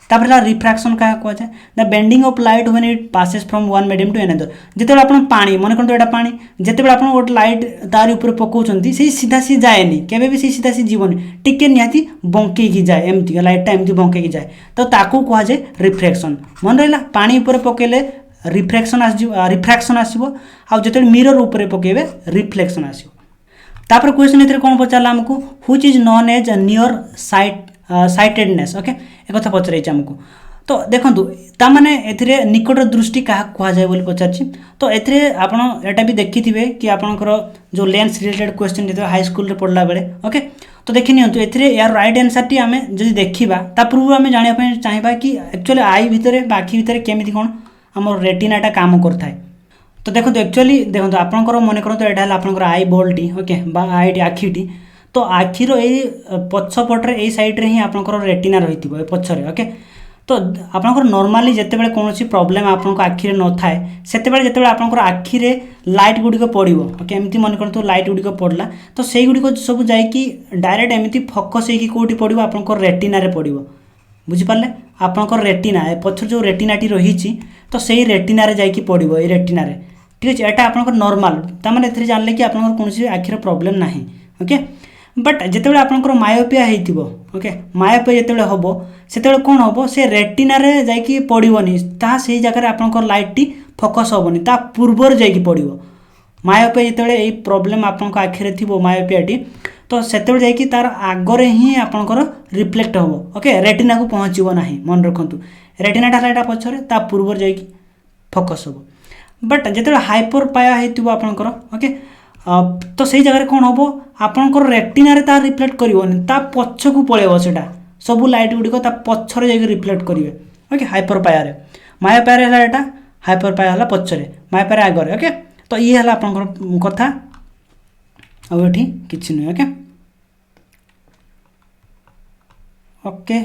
Speaker 1: तापर रिफ्रैक्शन क्या कहुए the bending of light when it passes from one medium to another जिते आप पानी मन करते यहाँ पानी जिते आप गोटे लाइट तार ऊपर पकाउं से सीधा सी जाएनि केवे भी सीधा सी जीवन टिके निहाती बंकई जाए एमती लाइटा एमती बंकई जाए तो ताकू कहुए रिफ्लेक्शन मन रहा पानी ऊपर पकेले रिफ्लेक्शन रिफ्रैक्शन आसो आते मिरर ऊपर पकेबे रिफ्लेक्शन आसो तापर क्वेश्चन ये कौन पचारा आमको which is known as near sightedness okay एक कथा पचार आमको तो देखो ताने ए निकट दृष्टि क्या कहुए बोली पचार तो ये आपटा भी देखी थे कि आपंकर जो लेंस रिलेटेड क्वेश्चन जो हाई स्कूल रे पढ़ला बेले ओके तो देखी नियंतु ए यार राइट आंसर टी आम जो देखा पूर्व आम जानापी चाहिए कि एक्चुअली आई भितर आखि भितर केमी कौन आम रेटिनाटा काम करता है तो देखो एक्चुअली देखो आपंकर मन करते यहाँ आपंकर आई बॉलटी ओके आई आखिटी तो आखिर ये पछपटे यही सैड्रे ही आपंकर रेटिना रही है पछरे ओके तो आपंकर नॉर्मली जिते बड़े कौन प्रॉब्लम आपंक आखिरे न थाए से जिते आपंकर आखिरे लाइट गुड़िक पड़ो ओके एमती मन करते लाइट गुड़िक पड़ला तो से गुड़िक सब जाकि डायरेक्ट एमती फोकस होगी कौटी पड़ो आपंकर रेटिना पड़ो बुझिपारे आपंकर रेटिना पछर जो रेटिनाटी रही तो से रेटिना जाकि पड़ो ये रेटिना ठीक अच्छे यहाँ आपंकर नॉर्मल तमें ए जानले कि आपंकर कौन आखिर प्रॉब्लम ना ओके बट जिते आपंकर मायोपिया हो ओके मायोपिया जिते हम से कौन हम से रेटिना जाकि पड़ोनी ता से जगह आपंकर लाइट फोकस हेनी ता पूर्वर जाकि पड़ो मायोपिया जिते यही प्रोब्लेम आपंक आखिरे थी मायोपियाटी तो से जाकि तार आगरे ही आपंकर रिफ्लेक्ट हम ओके रेटिना को पहुँचब ना मन रखु रेटिनाटा है पछरे ता पूर्वर जाकि फोकस हम बट जिते हाइपर पाया हो आपंकर ओके तो से जगह कौन हम आपंकर रेटिना तार रिफ्लेक्ट करनी ता पछ को पलैब से सब लाइट गुड़िक पछरे जाकि रिफ्लेक्ट करेंगे ओके हाइपर पायारे मायोपायर है यहाँ हाइपर पाया है पछरे मायोपायर आगे ओके तो ये है आपंकर कथा आठी कि नुह ओके ओके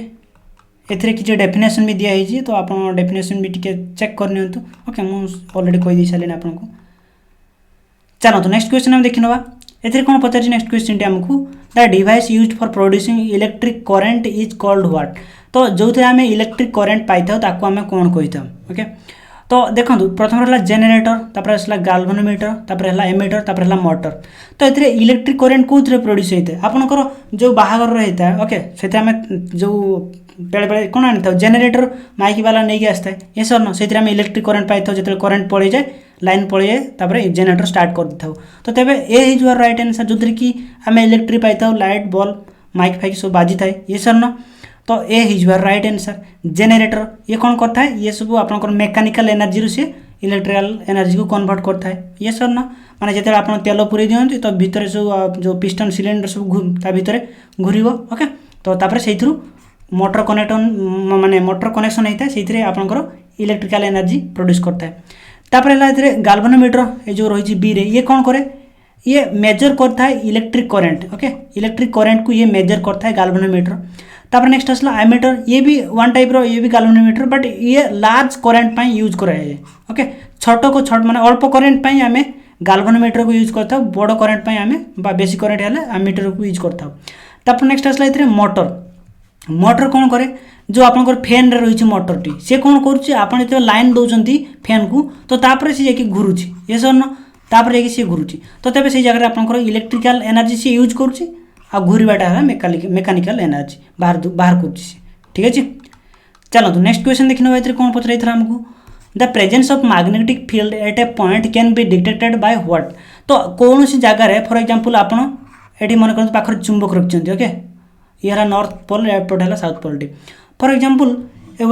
Speaker 1: एथिरे किसी डेफिनेशन भी दिखाई तो आप डेफिनेशन भी टिके चेक करनी ओके मुझे ऑलरेडी कहीदे सारे आपको चलो तो नेक्स्ट क्वेश्चन हम देखी ना ए कौन पचार नेक्स्ट क्वेश्चन टी आमको the device used for producing electric current is called what तो जो थे आम इलेक्ट्रिक करेंट पाई था आम कौन कही था ओके तो देखो प्रथम रहा जेनेटर तापर आसला गाल्वानोमीटर तापर है एमीटर तापर है मोटर तो ये इलेक्ट्रिक करेंट कौन प्रोड्यूस होता है आपंकर जो बाहागर होता है ओके से आम जो बेले बेले कौन आनी था जेनेटर माइक वाला नहीं आसता है ये सर न से इलेक्ट्रिक करेंट पाई था जो करेंट पड़े जाए लाइन पड़े जाए तापर जेनेटर स्टार्ट कर था तो तेरे ये हो राइट आंसर जो कि आम इलेक्ट्रिक पाई था लाइट बल्ब माइक फाइक सब बाजी थाए ये सर न तो ये हो राइट आंसर जेनेटर ये कौन करता है ये सब आप मेकानिकल एनर्जी सी इलेक्ट्रिकल एनर्जी को कन्वर्ट करता है ये सर न माने जिते आप तेल पूरे दिखाते तो भितर सब जो पिस्टन सिलिंडर सब भितर घूर ओके तो तापर से मोटर कनेक्टन माने मोटर कनेक्शन होता है से आपंकर इलेक्ट्रिकल एनर्जी प्रोड्यूस करता है तापर है गाल्वानोमीटर ये जो रही बी रे ये कौन करे ये मेजर करता है electric current okay electric current को ये मेजर करता है गाल्वानोमीटर तापर नेक्स्ट आसला एमीटर ये भी वन टाइप रो ये भी गाल्वानोमीटर बट ये लार्ज करेंट पाई यूज कराए ओके छोट को छोट माने अल्प करेंट पाई आमे गाल्वानोमीटर को यूज करता बड़ करेंट पाई आमे बा बेसी करेंट हेले एमीटर को यूज करता तापर नेक्स्ट आसला इतरे मोटर मोटर कौन करे जो आपंकर फैन रे रही मोटर टी से कौन कर लाइन दौरान फैन को तो तापर से जाकि घुरुची ये सर न तापर जाकि सी घुरुची तो तेज से जगह आपंकर इलेक्ट्रिकल एनर्जी सी यूज करुच्ची आ घूरवाटा है मेकानिकल एनर्जी बाहर कर ठीक अच्छे चलो तो नेक्स्ट क्वेश्चन देखने ये कौन पचार आमको the presence of magnetic field at A point can be detected by what तो कौन सी जगार फॉर एग्जांपल आपड़ ये मन कर पाखर चुंबक रखिंट ओके ये है नॉर्थ पोल एपटे है साउथ पोल टी फॉर एग्जांपल ये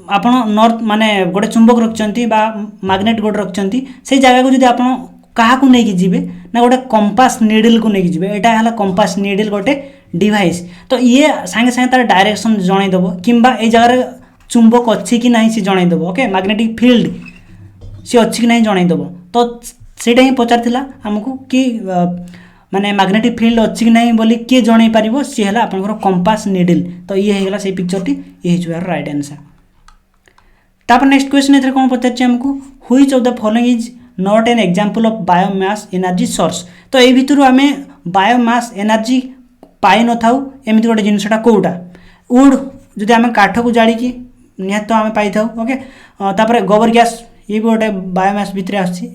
Speaker 1: ଆପଣ नॉर्थ माने गोटे चुंबक रखिछंती बा मैग्नेट गोटे रखिछंती से जगह को जदि आपण काहाकू नहीं जीवे ना गोटे कंपास नीडल को नहीं जीवे एटा हला कंपास नीडल गोटे डिवाइस तो ये सांगे सांगे तार डायरेक्शन जणाई दबो किंबा ए जगह चुंबक अच्छी कि नहीं से जणाई दबो ओके मैग्नेटिक फील्ड से अच्छी कि नहीं जणाई दबो तो सेटा ही पचारथिला हमकू कि माने मैग्नेटिक फील्ड अच्छी कि नहीं बोली किए जणाई पारिबो सी हला आपनकर कंपास नीडल तो ये हेगला से पिक्चर टी ये हिजुआर राइट आंसर तापर नेक्स्ट क्वेश्चन एथरे कोन पचारछि हमकू which of the following is not an example of biomass energy source तो ए भितरु आमे बायोमास एनर्जी पाई न थाउ एमिति गोटे जिनसटा कोउटा वुड जदि आमे काठ को जाली की निहत तो आमे पाई थाउ ओके तापर गोबर गैस ये भी गोटे बायोमास भितर आछि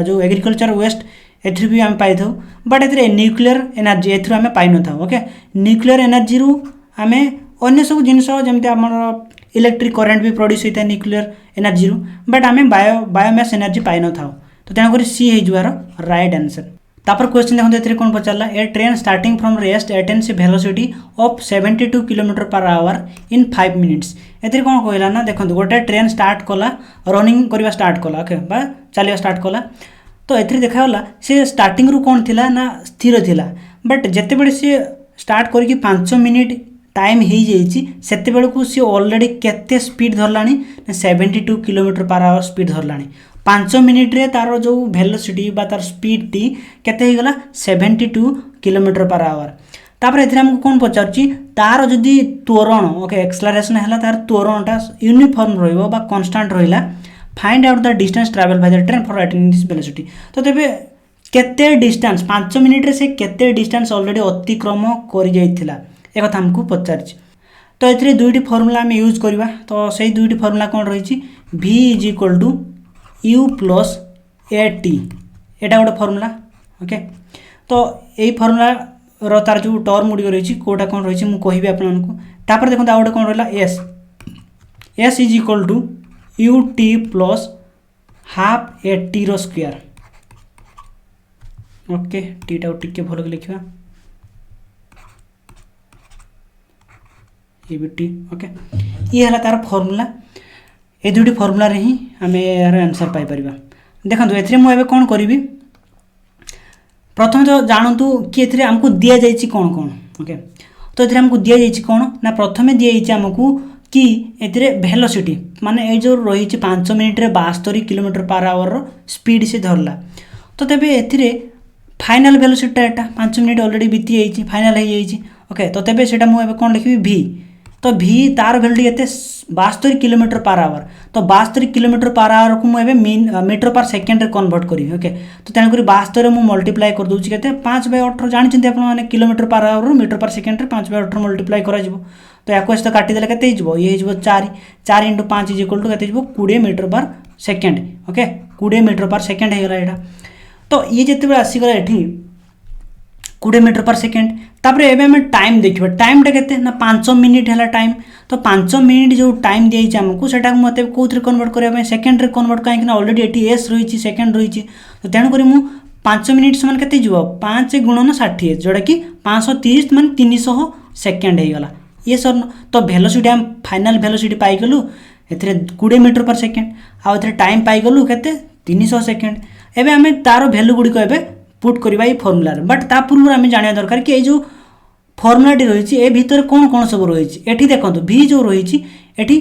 Speaker 1: जो एग्रीकल्चर वेस्ट एथि भी आमे पाई थाउ बट एथरे न्यूक्लियर एनर्जी एथि आमे पाई न थाउ ओके न्यूक्लियर एनर्जी रु आमे अन्य सब जिनस जेमति हमर इलेक्ट्रिक करंट भी प्रोड्यूस होता है न्यूक्लियर एनर्जी रु बट आमे बायोमास एनर्जी पाई न थाउ तो तेना करी सी हे जुआर राइट आंसर तापर क्वेश्चन देखो एथरे कोन पचारला a train starting from rest attains velocity of 72 kilometre per hour in 5 minutes एथरे कोन कहला ना देखो गोटे ट्रेन स्टार्ट कला रनिंग करबा स्टार्ट कला ओके बा चलिया स्टार्ट कला तो एथरे देखावला से स्टार्टिंग रु कोन थिला ना स्थिर थिला बट जते बेले से स्टार्ट करके 5 मिनिट टाइम हो जाते बेलू सी ऑलरेडी केते स्पीड धरलानी 72 किलोमीटर पर आवर स्पीड धरलानी 5 मिनिट रे तार जो वेलोसिटी बा तार स्पीड टी केते हो गला 72 किलोमीटर पर आवर तापर एथरे हमको कोन पचारछि तार जदी त्वरण ओके एक्सेलरेशन हैला तार त्वरणटा यूनिफॉर्म रहइबो बा कांस्टेंट रहिला find out the distance travel by the train for attaining this velocity तो तेबे केते डिस्टेंस 5 मिनिट रे से केते डिस्टेंस ऑलरेडी अतिक्रम करि जाइथिला एक कथा हमको पचारछि तो एथरे दुईटी फार्मूला हम यूज करबा तो सही दुईटी फार्मूला कोन रहिछि v = u + at एटा गोटे फार्मूला ओके तो एई फार्मूला रो तार जो टर्म गुडी रहिछि कोटा कोन रहिछि मु कहिबे आपन को तापर देखो आ गोटे कोन रहला s = ut + हाफ at रो स्क्वायर ओके टीटा टिके भलो के लिखिबा टी ओके ये हला तार फार्मूला ए दुटी फार्मूला रे ही हमें यार आंसर पाई परिबा देखंतु एथरे मु एबे कोन करिवि प्रथम तो जानतु कि एथरे हमको दिया जाइछि कोन कोन ओके तो एथरे हमको दिया जाइछि कोन ना प्रथमे दिया जाइछि हमको कि एथरे वेलोसिटी माने ए जो रहिछि 5 मिनिट रे 72 kilometre per our row speed से धरला तो तबे एथरे फाइनल वेलोसिटी एटा 5 मिनिट ऑलरेडी बीती जाइछि फाइनल हे जाइछि ओके तो तबे सेटा मु एबे कोन लिखिबि v तो v तार वैल्यू केते 72 किलोमीटर पर आवर तो 72 किलोमीटर पर आवर को मु एबे मीटर पर सेकंड रे कन्वर्ट करी ओके तो तेन करी 72 रे मु मल्टीप्लाई कर दोछि केते 5/18 जानि चिंते आपण माने किलोमीटर पर आवर मीटर पर सेकंड रे 5/18 मल्टीप्लाई करा जिवो तो याको से काटी देले केते हिजबो ये हिजबो 4 4 * 5 = केते हिजबो 20 मीटर पर सेकंड ओके 20 मीटर पर सेकंड हे गला एटा तो ये जते बेला आसी गला एठी 20 मीटर पर सेकंड तापर एबे हम टाइम देखिबा टाइमटा केते ना 5 मिनिट हैला टाइम तो 5 मिनिट जो टाइम दिया छै हमको सेटा मते कोथरे कन्वर्ट करबा सेकंड रे कन्वर्ट काहे कि ना ऑलरेडी एटी एस रहिछि सेकंड रहिछि तो तेन करी मु 5 मिनिट समान केते जिवो 5 * 60 जोडा कि 530 मान 300 सेकंड हे गला ये सर तो वेलोसिटी हम फाइनल वेलोसिटी पाई गेलु एथरे 20 मीटर पर सेकंड आ एथरे टाइम पाई गेलु केते 300 सेकंड एबे हमें तारो वैल्यू गुडी को एबे पुट करबा ई फार्मूला बट ता पूर्व हमें जानिया दरकार कि ए जो फार्मूला टी रहिछि ए भीतर कोन कोन सब रहिछि एठी देखंतु v जो रहिछि एठी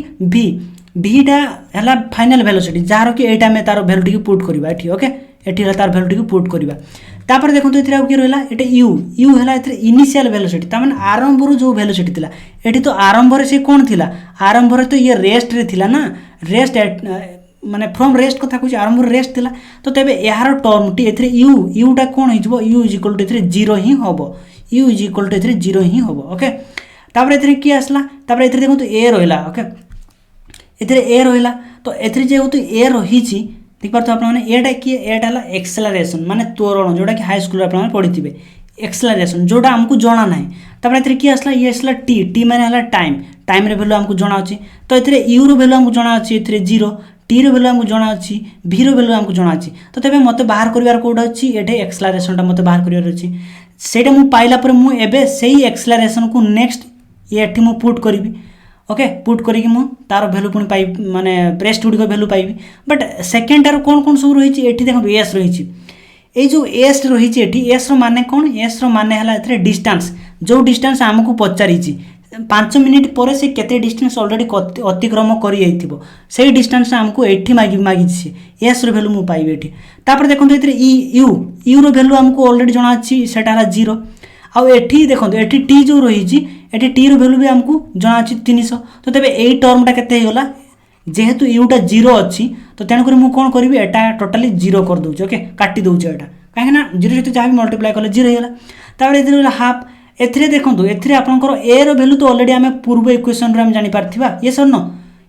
Speaker 1: v टा हला फाइनल वेलोसिटी जारो कि एटा में तारो वैल्यू टी पुट करबा एठी ओके एठी हला तार वैल्यू टी पुट करबा तापर देखंतु एथरा कि रहला एटा u हला एथरे इनिशियल वेलोसिटी ता माने आरंभ रो जो वेलोसिटी थिला एठी तो आरंभ रे से कोन थिला आरंभ रे तो ये रेस्ट रे थिला ना रेस्ट माने फ्रॉम रेस्ट कथा कुछ आरंभ रेस्ट थिला तो तबे यार टर्म टी एथरे u टा कोन हिजबो u = एथरे 0 ही होबो u = एथरे 0 ही होबो ओके तापर एथरे की आसला तापर एथरे देखंतु a रहला ओके एथरे a रहला तो एथरे जे होतु a रहिछि ठीक परतो आपण माने एटा की एटा हला एक्सेलरेशन माने त्वरण जोडा कि हाई स्कूल रे आपण पढिथिबे एक्सेलरेशन जोडा हमकु जणा नाही तापर एथरे की आसला ये आसला t माने हला टाइम रे वैल्यू हमकु जणा अछि तो एथरे u रो वैल्यू हमकु जणा अछि एथरे 0 टी रो वैल्यू हमकु जणा अछि v रो वैल्यू हमकु जणा अछि तो तबे मते बाहर करिवार कोड अछि एठे एक्सेलरेशन ता मते बाहर करिवार अछि सेटा मु पाइला पर मु एबे सेही एक्सेलरेशन को नेक्स्ट ये एठी मु पुट करबी ओके पुट करिक मु तार वैल्यू पुणी पाइ माने ब्रेस्ट गुड़िक वैल्यू पाइबी बट सेकेंड टार कौन कौन सब रही एठी देखो एस रही ये जो एस रही एस रो कौन एस रो माने हला एथरे डिस्टेंस जो डिस्टेंस आमको पचारि 5 मिनिट पर से केते डिस्टेंस ऑलरेडी अतिक्रम कर से डिस्टेंस आमको एठी मागी एस रो वैल्यू मु पाइबी एठी तापर देखो यू यू रो वैल्यू आमको ऑलरेडी जना अछि सेटा हला 0 आउ एठी देखो एठी टी जो रही एठी टी रो वैल्यू भी आमको जना अछि 300 तो तबे एई टर्मटा केते हे गला जेहेतु यूटा 0 अच्छी तो तेणुक मुझे कौन करी एटा टोटाली 0 कर दूचे ओके काटी दूचे एटा कहीं 0 सहित जहाँ भी मल्टीप्लाई कले 0 होगा तापर ये हाफ एथिरे देखो एथिरे आपनकर ए रो वैल्यू तो ऑलरेडी आम पूर्व इक्वेशन रे जानि पारथिबा ये सर न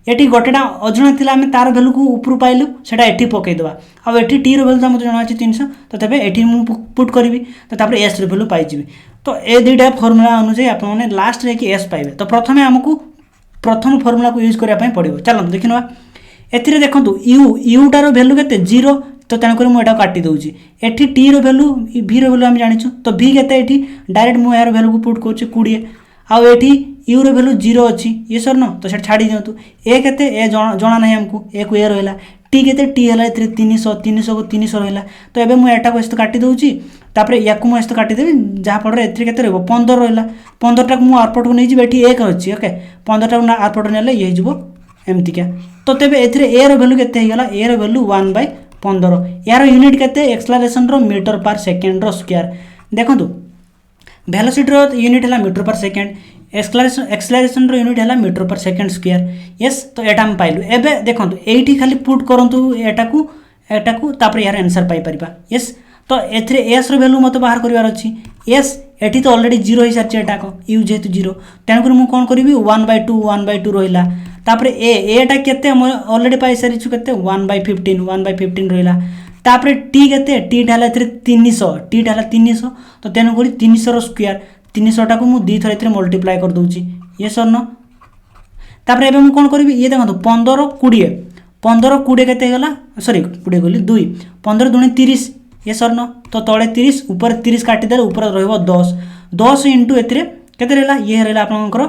Speaker 1: एटी गोटेटा अजणा थिला आम तार वैल्यू को ऊपर पाइलु सेटा एटी पकई देबा आ एटी टी रो वैल्यू तो मते जणा अछि 300 तो तबे एटी मु पुट करबी तो तापर एस रो वैल्यू पाइ जिबी तो ए दुईटा फार्मूला अनुसार आपन माने लास्ट रे कि एस पाइबे तो प्रथमे हमकु प्रथम फार्मूला को यूज करबा पड़ो चलो देखिनवा एथिरे देखंतु यूटार वैल्यू केते 0 तो तेणुक मुझे काटी दूसरी एठी टी रो वैल्यू भी रो वैल्यू आम जानिछु तो भी केते एठी डायरेक्ट मु यार वैल्यू को पुट करछु 20 आउ एठी यू रो वैल्यू 0 अछि ये सर न तो से छाड़ी दियंतु ए केते ए जणा नहीं हमको ए को ए रहला टी केते टी हला एथिरे 300 को 300 रहला तो एबे मु एटा को एस्त काटी दउची तापरे या को मु एस्त काटी देबी जहा फଳରେ एथिरे केते रहबो 15 रहला 15 टा को मु आरपट को नै जी एठी 1 अछि ओके 15 टा को आरपट नेले ये हिजबो एमति क्या तो तेबे एथिरे ए रो वैल्यू केते हेगला ए रो वैल्यू 1/15 यार यूनिट केते एक्सेलरेशन रो मीटर पर सेकंड रो स्क्वायर देखंतु वेलोसिटी रो यूनिट हला मीटर पर सेकंड एक्सेलरेशन रो यूनिट हला मीटर पर सेकंड स्क्वायर यस तो एटा हम पाइलु एबे देखंतु एठी खाली पुट करंतु एटा को तापर यार आंसर पाइ परिबा यस तो एथरे एस रो वैल्यू मते बाहर करिवार अछि एस एठी तो ऑलरेडी 0 हिसार एटा को यू जेतु 0 तेन मु कोन करबी 1/2 रहिला तापर एटा केते हम ऑलरेडी पाइ सारि छु केते 1/15 रहिला तापर टी केते टी ढाला एथरे 300 टी ढाला 300 तो तेन 300 रो स्क्वायर 300 टा को मु दी थरे एथरे मल्टीप्लाई कर दोची ये सर न तापर एबे मु कोन करबी ये देखंतु 15 20 केते गला सॉरी 20 गोली 2 15 दुनी 30 ये सर न तो तळे 30 ऊपर 30 काटी देले ऊपर रहइबो 10 इंटू एथरे केते रहला ये रहला आपनकर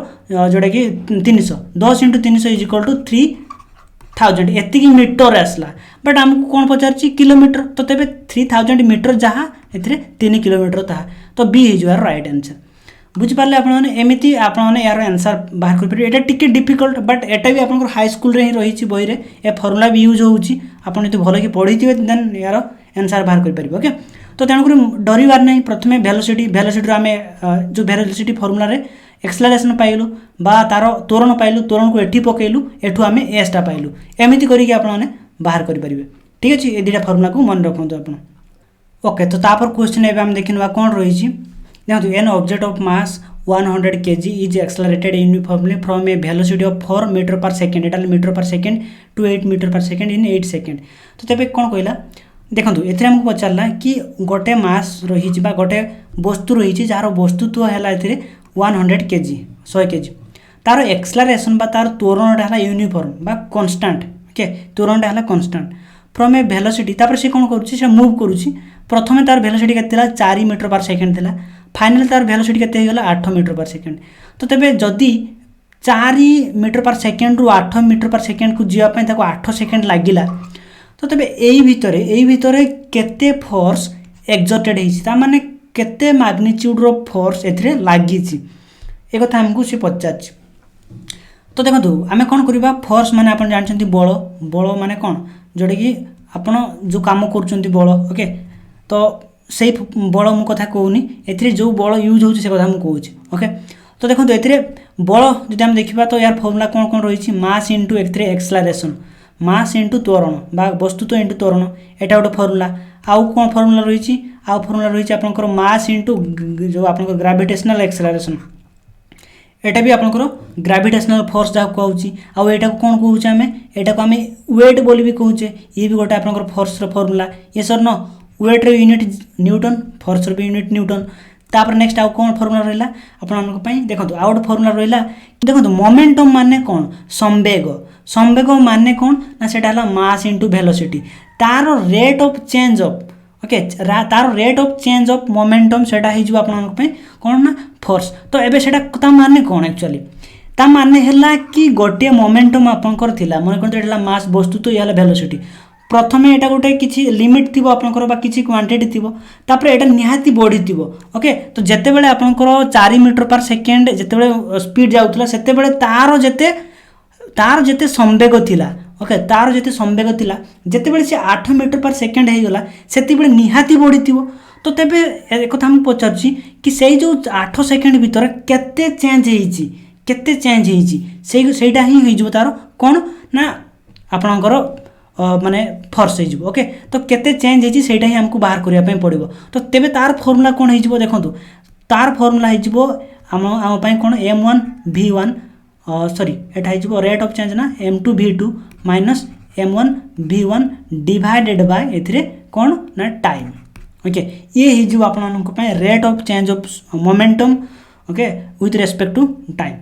Speaker 1: जोडा कि 300 10 इंटू 300 इज इक्वल टू 3000 एति की मीटर आसला बट हमको कोन पचारची किलोमीटर तो तबे 3000 मीटर जहा एथरे 3 किलोमीटर ता तो B is your right answer बुझ पाले आपण माने एमिति आपण माने यार आंसर बाहर कर परिबे एटा टिके डिफिकल्ट बट एटा भी आपनकर हाई स्कूल रे ही रहिची बही रे ए फार्मूला भी यूज होउची आपण तो भलो कि पढिथिबे देन यार आंसर बाहर कर परिबे ओके तो तेणुक डरबार नहीं प्रथमे वेलोसिटी आम जो वेलोसिटी फार्मूला रे एक्सेलरेशन पाइलु बा तार त्वरण पाइलु त्वरण को एठी पकेलु एठू आम एसटा पाइलु एमिति करिके आपण माने बाहर करि परिबे ठीक अछि ए दुटा फार्मूला को मन रखंतु आपण ओके तो तापर क्वेश्चन एबे हम देखिनवा कोन रहिछि देखंतु an object of mass 100 kg is accelerated uniformly from a velocity of 4 meter per second Etah metre पर सेकंड टू 8 मीटर पर सेकंड इन 8 सेकंड तो तबे कोन कहला देखंतु एथरे हमको पचारला कि गोटे मास रही बा गोटे वस्तु रही जार वस्तुत्व है 100 kg 100 kg तार एक्सेलरेशन बा तार त्वरण है यूनिफॉर्म बा कांस्टेंट ओके त्वरण है कांस्टेंट फ्रॉम ए वेलोसिटी तापर से कोन करूची से मूव करूची प्रथमे तार वेलोसिटी केतेला 4 मीटर पर सेकंड थिला फाइनल तार वेलोसिटी केते हेगला 8 मीटर पर सेकंड तो तबे जदी 4 मीटर पर सेकंड रु 8 मीटर पर सेकंड को जिया पय ताको 8 सेकंड लागिला तो तबे एई भितरे केते फोर्स एक्सर्टेड हेछि ता माने केते मैग्नीट्यूड रो फोर्स एथरे लागि छि ए कथा हमकु से पचाछि तो देखंतु आमे कोन करबा फोर्स माने आपण जानछंती बळ माने कोन जोडे कि आपण जो काम करछंती बळ ओके तो सेई बळ मु कथा कहूनी एथरे जो बळ यूज होछि से कथा मु कहूछि ओके तो देखंतु एथरे बळ जदि हम देखिबा तो यार फार्मूला कोन रहिछि मास इनटू एथरे एक्सेलरेशन मास इनटू त्वरण बा वस्तुत्व इनटू त्वरण एटा गोटे फार्मूला आउ कोन फार्मूला रहिछि आउ फार्मूला रहिछि आपनकर मास इनटू जो आपनकर ग्रेविटेशनल एक्सेलरेशन एटा भी आपनकर ग्रेविटेशनल फोर्स जा कहउछि आउ एटा को कोन कहउछि एटा को हमें वेट बोली भी कहउछे ये भी गोटे आपनकर फोर्स रो फार्मूला ये सर न वेट रो यूनिट न्यूटन फोर्स रो यूनिट न्यूटन तापर नेक्स्ट आउ कोन फार्मूला रहला आपण हमको पई देखंतु आउट फार्मूला रहला देखंतु मोमेंटम माने कोन संवेग माने कोन ना सेटा हला मास इनटू वेलोसिटी तार rate of change of okay तार rate of change of momentum सेटा हि जो आपण हमको पई कोन ना फोर्स तो एबे सेटा ता माने कोन एक्चुअली ता माने हैला कि गोटे मोमेंटम आपनकर थिला मन करते एला मास वस्तु तो याला वेलोसिटी प्रथमे एटा गोटे किछि लिमिट थिबो आपनकर बा किछि क्वांटिटी थिबो तापर एटा निहाती बढ़ी थिबो ओके तो जते बेले आपनकर 4 मीटर पर सेकेंड जते बेले स्पीड जाउतला सेते बेले तार जते संवेग थिला ओके तार जते संवेग थिला जते बेले से 8 मीटर पर सेकेंड हे गला सेते बेले निहाती बढ़ी थिबो तो तेबे एक कथा हम पचारछि कि सेई जो 8 सेकेंड भीतर केते चेंज हेइछि सेईटा ही हेइजो तार कोन ना आपनकर माने फोर्स हेइजो ओके तो केते चेंज हेइछि सेईटा ही हमको बाहर करिया पे पड़िबो तो तेबे तार फार्मूला कोन हेइजो देखंतु तार फार्मूला हेइजो हम पय कोन m1 v1 sorry Etah हेइजो rate of change ना m2 v2 minus m1 v1 divided by एथिरे कोन ना टाइम ओके ये हेइजो आपननको पय rate of change of momentum okay with respect to time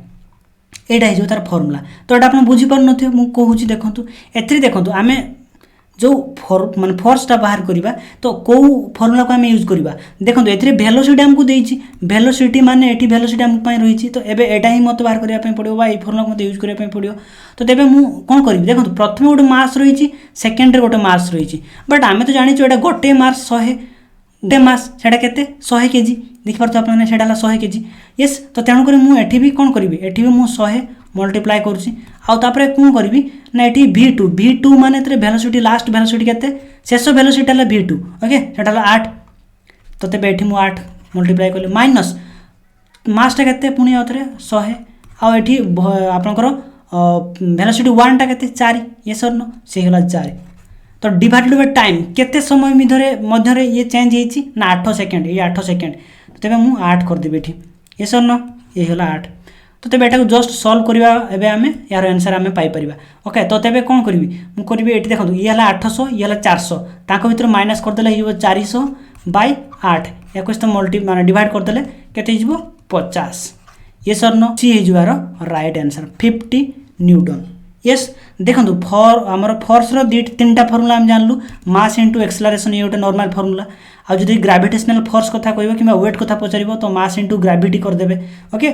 Speaker 1: एटा हेइजो तार फार्मूला तो एटा आपन बुझी पर नथियो मु कहूची देखंतु एथि देखंतु आमे जो माने फोर्सटा बाहर करिबा तो को फार्मूला को आमे यूज करिबा देखंतु एथि वेलोसिटी हमको देइची वेलोसिटी माने एठी वेलोसिटी हम पय रहिची तो एबे एटा ही मत बाहर करिया पय पडियो बा ए फार्मूला को मत यूज करिया पय पडियो तो तेबे मु कोन करिवि देखंतु प्रथमे गोटे मास रहिची सेकेंड रे गोटे मास रहिची बट आमे तो जानिचो एटा गोटे मास 100 गोटे मास सेटा केते 100 केजी देखि परतो आपने सेटा 100 केजी यस तो तेणु करी मु एठी भी कोन करिवि एठी भी मु 100 मल्टीप्लाई करछि आ तापरे कोन करिवि ना एठी v2 माने तरे वेलोसिटी लास्ट वेलोसिटी केते शेष वेलोसिटी हला v2 ओके सेटा हला 8 तो तेबे एठी मु 8 मल्टीप्लाई करले माइनस मास टा केते पुनी आतरे 100 आ एठी आपनकर वेलोसिटी 1 टा केते 4 यस और नो से हला 4 तो डिवाइडेड बाय टाइम केते समय मध्यरे ये चेंज हेछि ना 8 सेकेंड ये 8 सेकेंड तो तेबे मु 8 कर देबे एठी यस और नो ये हला 8 तो तेबे एटा को जस्ट सॉल्व करिवा एबे हमें यार आंसर हमें पाई परिबा ओके तो तेबे कोन करबी मु करबी एठी देखंतु ये हला 800 ये हला 400 ताको भीतर माइनस कर देले हिबो 400 बाय 8 याको तो मल्टी माने डिवाइड कर देले केते हिबो 50 यस और नो सी हिजवार राइट आंसर 50 न्यूटन यस देखंतु फॉर हमर फोर्स रो तीनटा फार्मूला हम जानलु मास इनटू एक्सेलरेशन ये गोटे नॉर्मल फार्मूला आ जदि ग्रेविटेशनल फोर्स कथा कहबो कि वेट कथा पचारिबो तो मास इनटू ग्रेविटी कर देबे ओके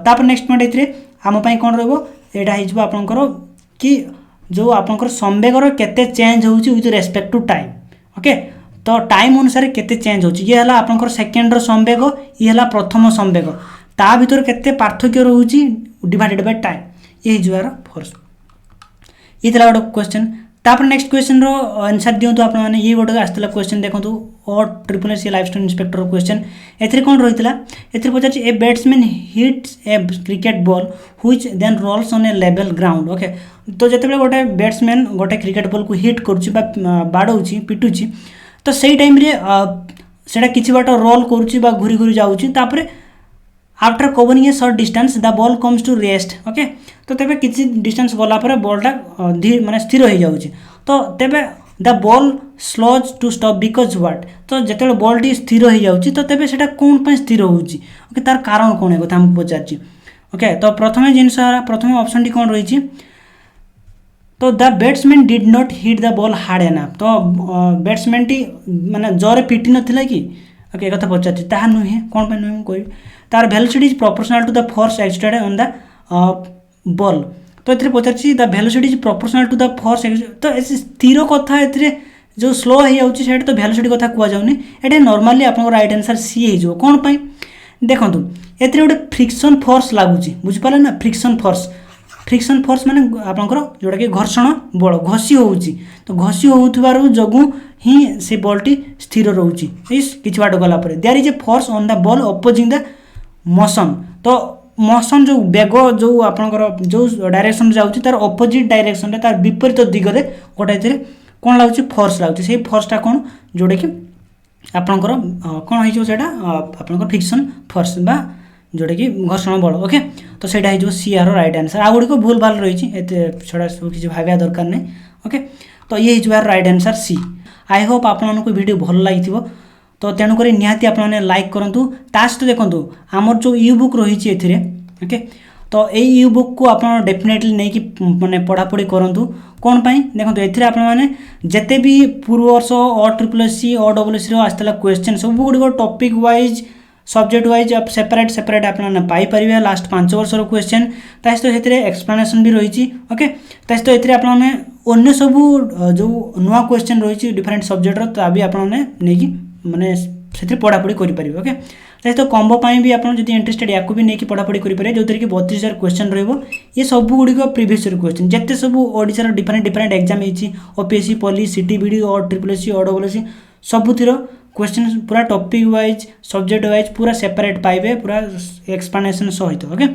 Speaker 1: तापर नेक्स्ट पॉइंट एथरे हम पई कोन रहबो एटा हिजबो आपनकर कि जो आपनकर संवेगर केते चेंज होउची with respect to time okay तो टाइम अनुसार केते चेंज होउची ये हला आपनकर सेकेंड रो संवेग ये हला प्रथम संवेग ता भीतर केते पार्थक्य रहउची डिवाइडेड बाय टाइम ये हिजवार फोर्स ये तला गोटे क्वेश्चन तापर नेक्स्ट क्वेश्चन रो आंसर दियंतु तो आपन माने ये गोटे आस्तला क्वेश्चन देखंतु और triple S lifestyle inspector question एथरे कोन रहितला एथरे पचाच a batsman hits a cricket ball which then rolls on a level ground okay तो जते गोटे बैट्समैन गोटे क्रिकेट बॉल को हिट करछि बा बाडौछि पिटुछि तो सेही टाइम रे सेटा किछि बाट रोल करछि बा घुरी घुरी जाउछि तापर after covering a short distance the ball comes to rest okay तो तेबे किछि डिस्टेंस गला पर बॉलटा माने स्थिर हो जाउछि तो तेबे the ball slows to stop because what तो जते बॉल टी स्थिर हो जाउछि तो तेबे सेटा कोन पे स्थिर होउछि ओके तार कारण कोन है कथा हम पचारछि ओके तो प्रथम ऑप्शन टी कोन रहिछि तो the batsman did not hit the ball hard enough तो बैट्समैन टी माने जोरे पिटी नथिला कि ओके कथा पचारछि ताहा नुहे कोन पे नुहे कोइ तार velocity is proportional to the force exerted on the ball तो एथरे पचारछि the velocity is proportional to the force तो एस स्थिर कथा एथरे जो स्लो हो जाउछि सेटा तो वेलोसिटी कथा कुआ जाउनी एटा नॉर्मली आपन राइट आंसर सी हे जो कोन पई देखंतु एथरे गोटे फ्रिक्शन फोर्स लागुछि बुझ पाले ना फ्रिक्शन फोर्स माने आपनकर जोडा के घर्षण बल घसी होउछि तो घसी होउथबारु जगु ही से बॉलटी स्थिर रहउछि इस किछ बाट गला पर there is a force on the ball opposing the motion तो मोशन जो बेग जो आपनकर जो डायरेक्शन जाउछि तार अपोजिट डायरेक्शन रे तार विपरीत दिगरे गोटे एथरे कोन लागुछि फोर्स लागुछि सेही फोर्सटा कोन जोडे कि आपनकर कोन होइछो सेटा आपनकर फ्रिक्शन फोर्स बा जोडे कि घर्षण बल ओके तो सेटा हिजो सी आर राइट आंसर आ गुडी को भूल भाल रहिछि एते छोडा सब किछ भाबिया दरकार नै ओके तो ये हिजो right answer C I hope आपनको वीडियो भल लागिथिबो तो तेणु करी निहाती आपने लाइक करंतु तास्ट देखंतु हमर जो ई बुक रहिछि एथिरे ओके तो ए ई बुक को आप डेफिनेटली नहीं कि माने पढ़ा पढ़ी करंतु कोन पई देखंतु एथिरे आप माने जते भी पूर्व वर्ष O triple S C O double S C रो आस्तला क्वेश्चन सब गुडी टॉपिक वाइज सब्जेक्ट वाइज आप सेपरेट सेपरेट आपने पाइपर लास्ट 5 वर्षर क्वेश्चन सहित से एक्सप्लेनेशन भी रही ओके सहित ये आपने अन्य सब जो नुआ क्वेश्चन रही डिफरेंट सब्जेक्टर ता भी आपने माने से पढ़ापढ़ी करेंगे ओके सहित कॉम्बो भी आप इंटरेस्टेड या भी नहीं पढ़ापढ़ी करेंगे जो कि 32,000 क्वेश्चन ये सब गुड़िक प्रीवियस क्वेश्चन जिते सब ओडिशार डिफरेंट डिफरेंट एग्जाम होती ओपीएससी पॉलिस सीटीबीडी और ट्रिपल और डबल सबुतिर क्वेश्चन पूरा टॉपिक वाइज सब्जेक्ट वाइज पूरा सेपरेट पाइबे पूरा एक्सप्लेनेशन सहित ओके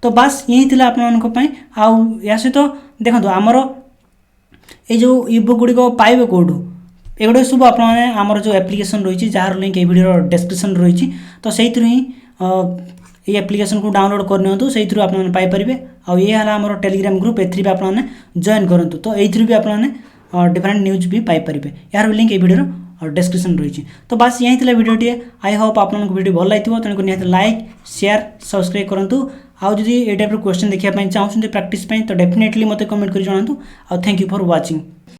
Speaker 1: तो बस यही थी आपंपाई या सहित देखो आमर ये जो इबुक गुड़िक पाइबे कौटू एगुड़ा सब आमर जो एप्लिकेशन रही जार लिंक ये वीडियो डिस्क्रिप्शन रही तो से ही ये एप्लिकेशन को डाउनलोड करनी से आपरे आउ ये आम टेलीग्राम ग्रुप एथि आपने जॉइन करूँ तो ये भी आपने डिफरेंट न्यूज भी पाइपर यार लिंक ये वीडियो और डिस्क्रिप्शन रही तो बस यही थी वीडियो आई होप आपको वीडियो भल लगी तेणुक निहाती लाइक शेयर सब्सक्राइब करूँ आउ जदि ये टाइप क्वेश्चन देखा चाहते प्रैक्टिस तो डेफिनेटली मत कमेंट कर जनातु थैंक यू फॉर वाचिंग।